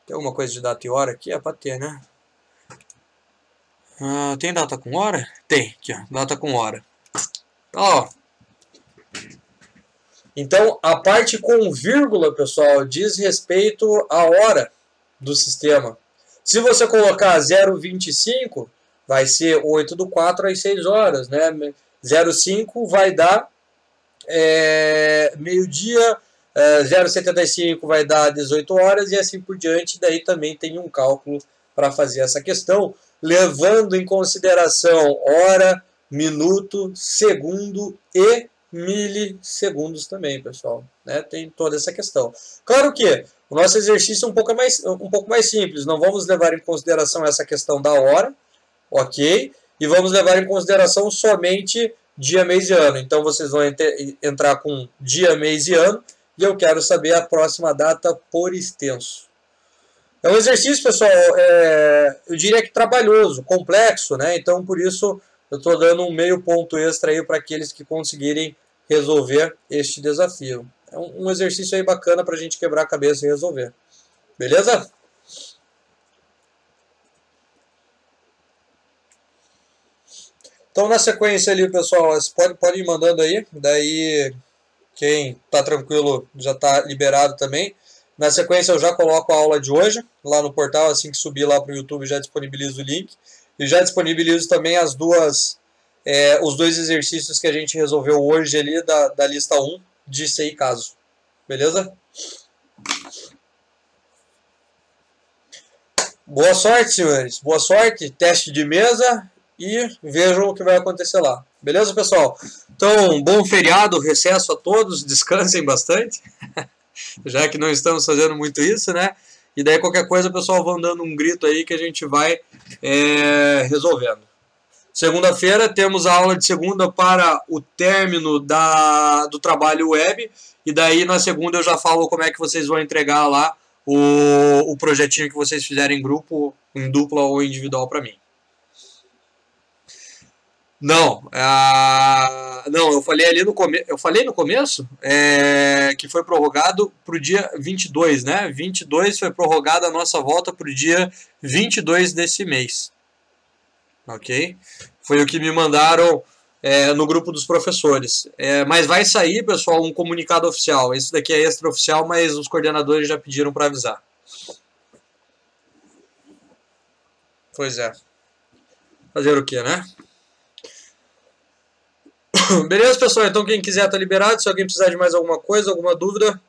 Tem alguma coisa de data e hora aqui? É para ter, né? Tem data com hora? Tem, aqui ó, data com hora. Ó. Então, a parte com vírgula, pessoal, diz respeito à hora do sistema. Se você colocar 0,25, vai ser 8 do 4 às 6 horas, né? 0,5 vai dar meio-dia, 0,75 vai dar 18 horas e assim por diante. Daí também tem um cálculo para fazer essa questão, levando em consideração hora, minuto, segundo e milissegundos também, pessoal. Né? Tem toda essa questão. Claro que o nosso exercício é um pouco mais simples. Não vamos levar em consideração essa questão da hora, ok? E vamos levar em consideração somente dia, mês e ano. Então, vocês vão entrar com dia, mês e ano. E eu quero saber a próxima data por extenso. É um exercício, pessoal, eu diria que trabalhoso, complexo, né? Então, por isso, eu estou dando um meio ponto extra aí para aqueles que conseguirem resolver este desafio. É um exercício aí bacana para a gente quebrar a cabeça e resolver. Beleza? Então, na sequência ali, pessoal, pode ir mandando aí. Daí, quem tá tranquilo já tá liberado também. Na sequência, eu já coloco a aula de hoje lá no portal. Assim que subir lá para o YouTube, já disponibilizo o link. E já disponibilizo também os dois exercícios que a gente resolveu hoje ali da lista 1 de CI caso. Beleza? Boa sorte, senhores. Boa sorte. Teste de mesa e vejam o que vai acontecer lá. Beleza, pessoal? Então, bom feriado, recesso a todos. Descansem bastante. Já que não estamos fazendo muito isso, né? E daí qualquer coisa, pessoal, vão dando um grito aí que a gente vai resolvendo. Segunda-feira temos a aula de segunda para o término do trabalho web. E daí na segunda eu já falo como é que vocês vão entregar lá o projetinho que vocês fizerem em grupo, em dupla ou individual para mim. Não, eu falei ali no começo que foi prorrogado para o dia 22, né? 22 foi prorrogada a nossa volta para o dia 22 desse mês. Ok? Foi o que me mandaram no grupo dos professores. Mas vai sair, pessoal, um comunicado oficial. Esse daqui é extraoficial, mas os coordenadores já pediram para avisar. Pois é. Fazer o que, né? Beleza, pessoal? Então quem quiser tá liberado. Se alguém precisar de mais alguma coisa, alguma dúvida,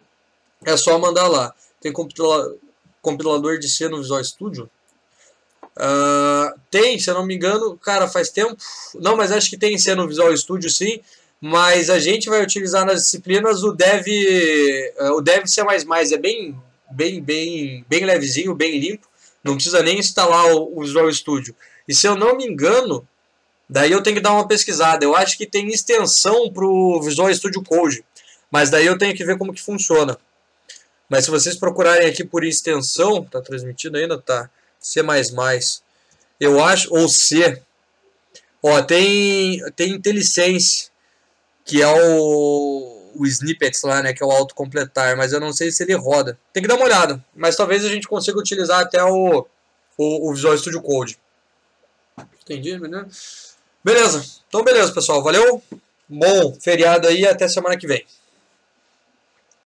é só mandar lá. Tem compilador de C no Visual Studio? Tem, se eu não me engano, cara, faz tempo. Não, mas acho que tem C no Visual Studio sim. Mas a gente vai utilizar nas disciplinas o Dev C++. É bem levezinho, bem limpo. Não precisa nem instalar o Visual Studio. E se eu não me engano, daí eu tenho que dar uma pesquisada. Eu acho que tem extensão para o Visual Studio Code. Mas daí eu tenho que ver como que funciona. Mas se vocês procurarem aqui por extensão, tá transmitido ainda? Tá. C++. Eu acho, ou C. Ó, tem IntelliSense, que é o snippets lá, né, que é o autocompletar, mas eu não sei se ele roda. Tem que dar uma olhada, mas talvez a gente consiga utilizar até o Visual Studio Code. Entendi, né? Beleza. Então beleza, pessoal. Valeu. Bom feriado aí, até semana que vem.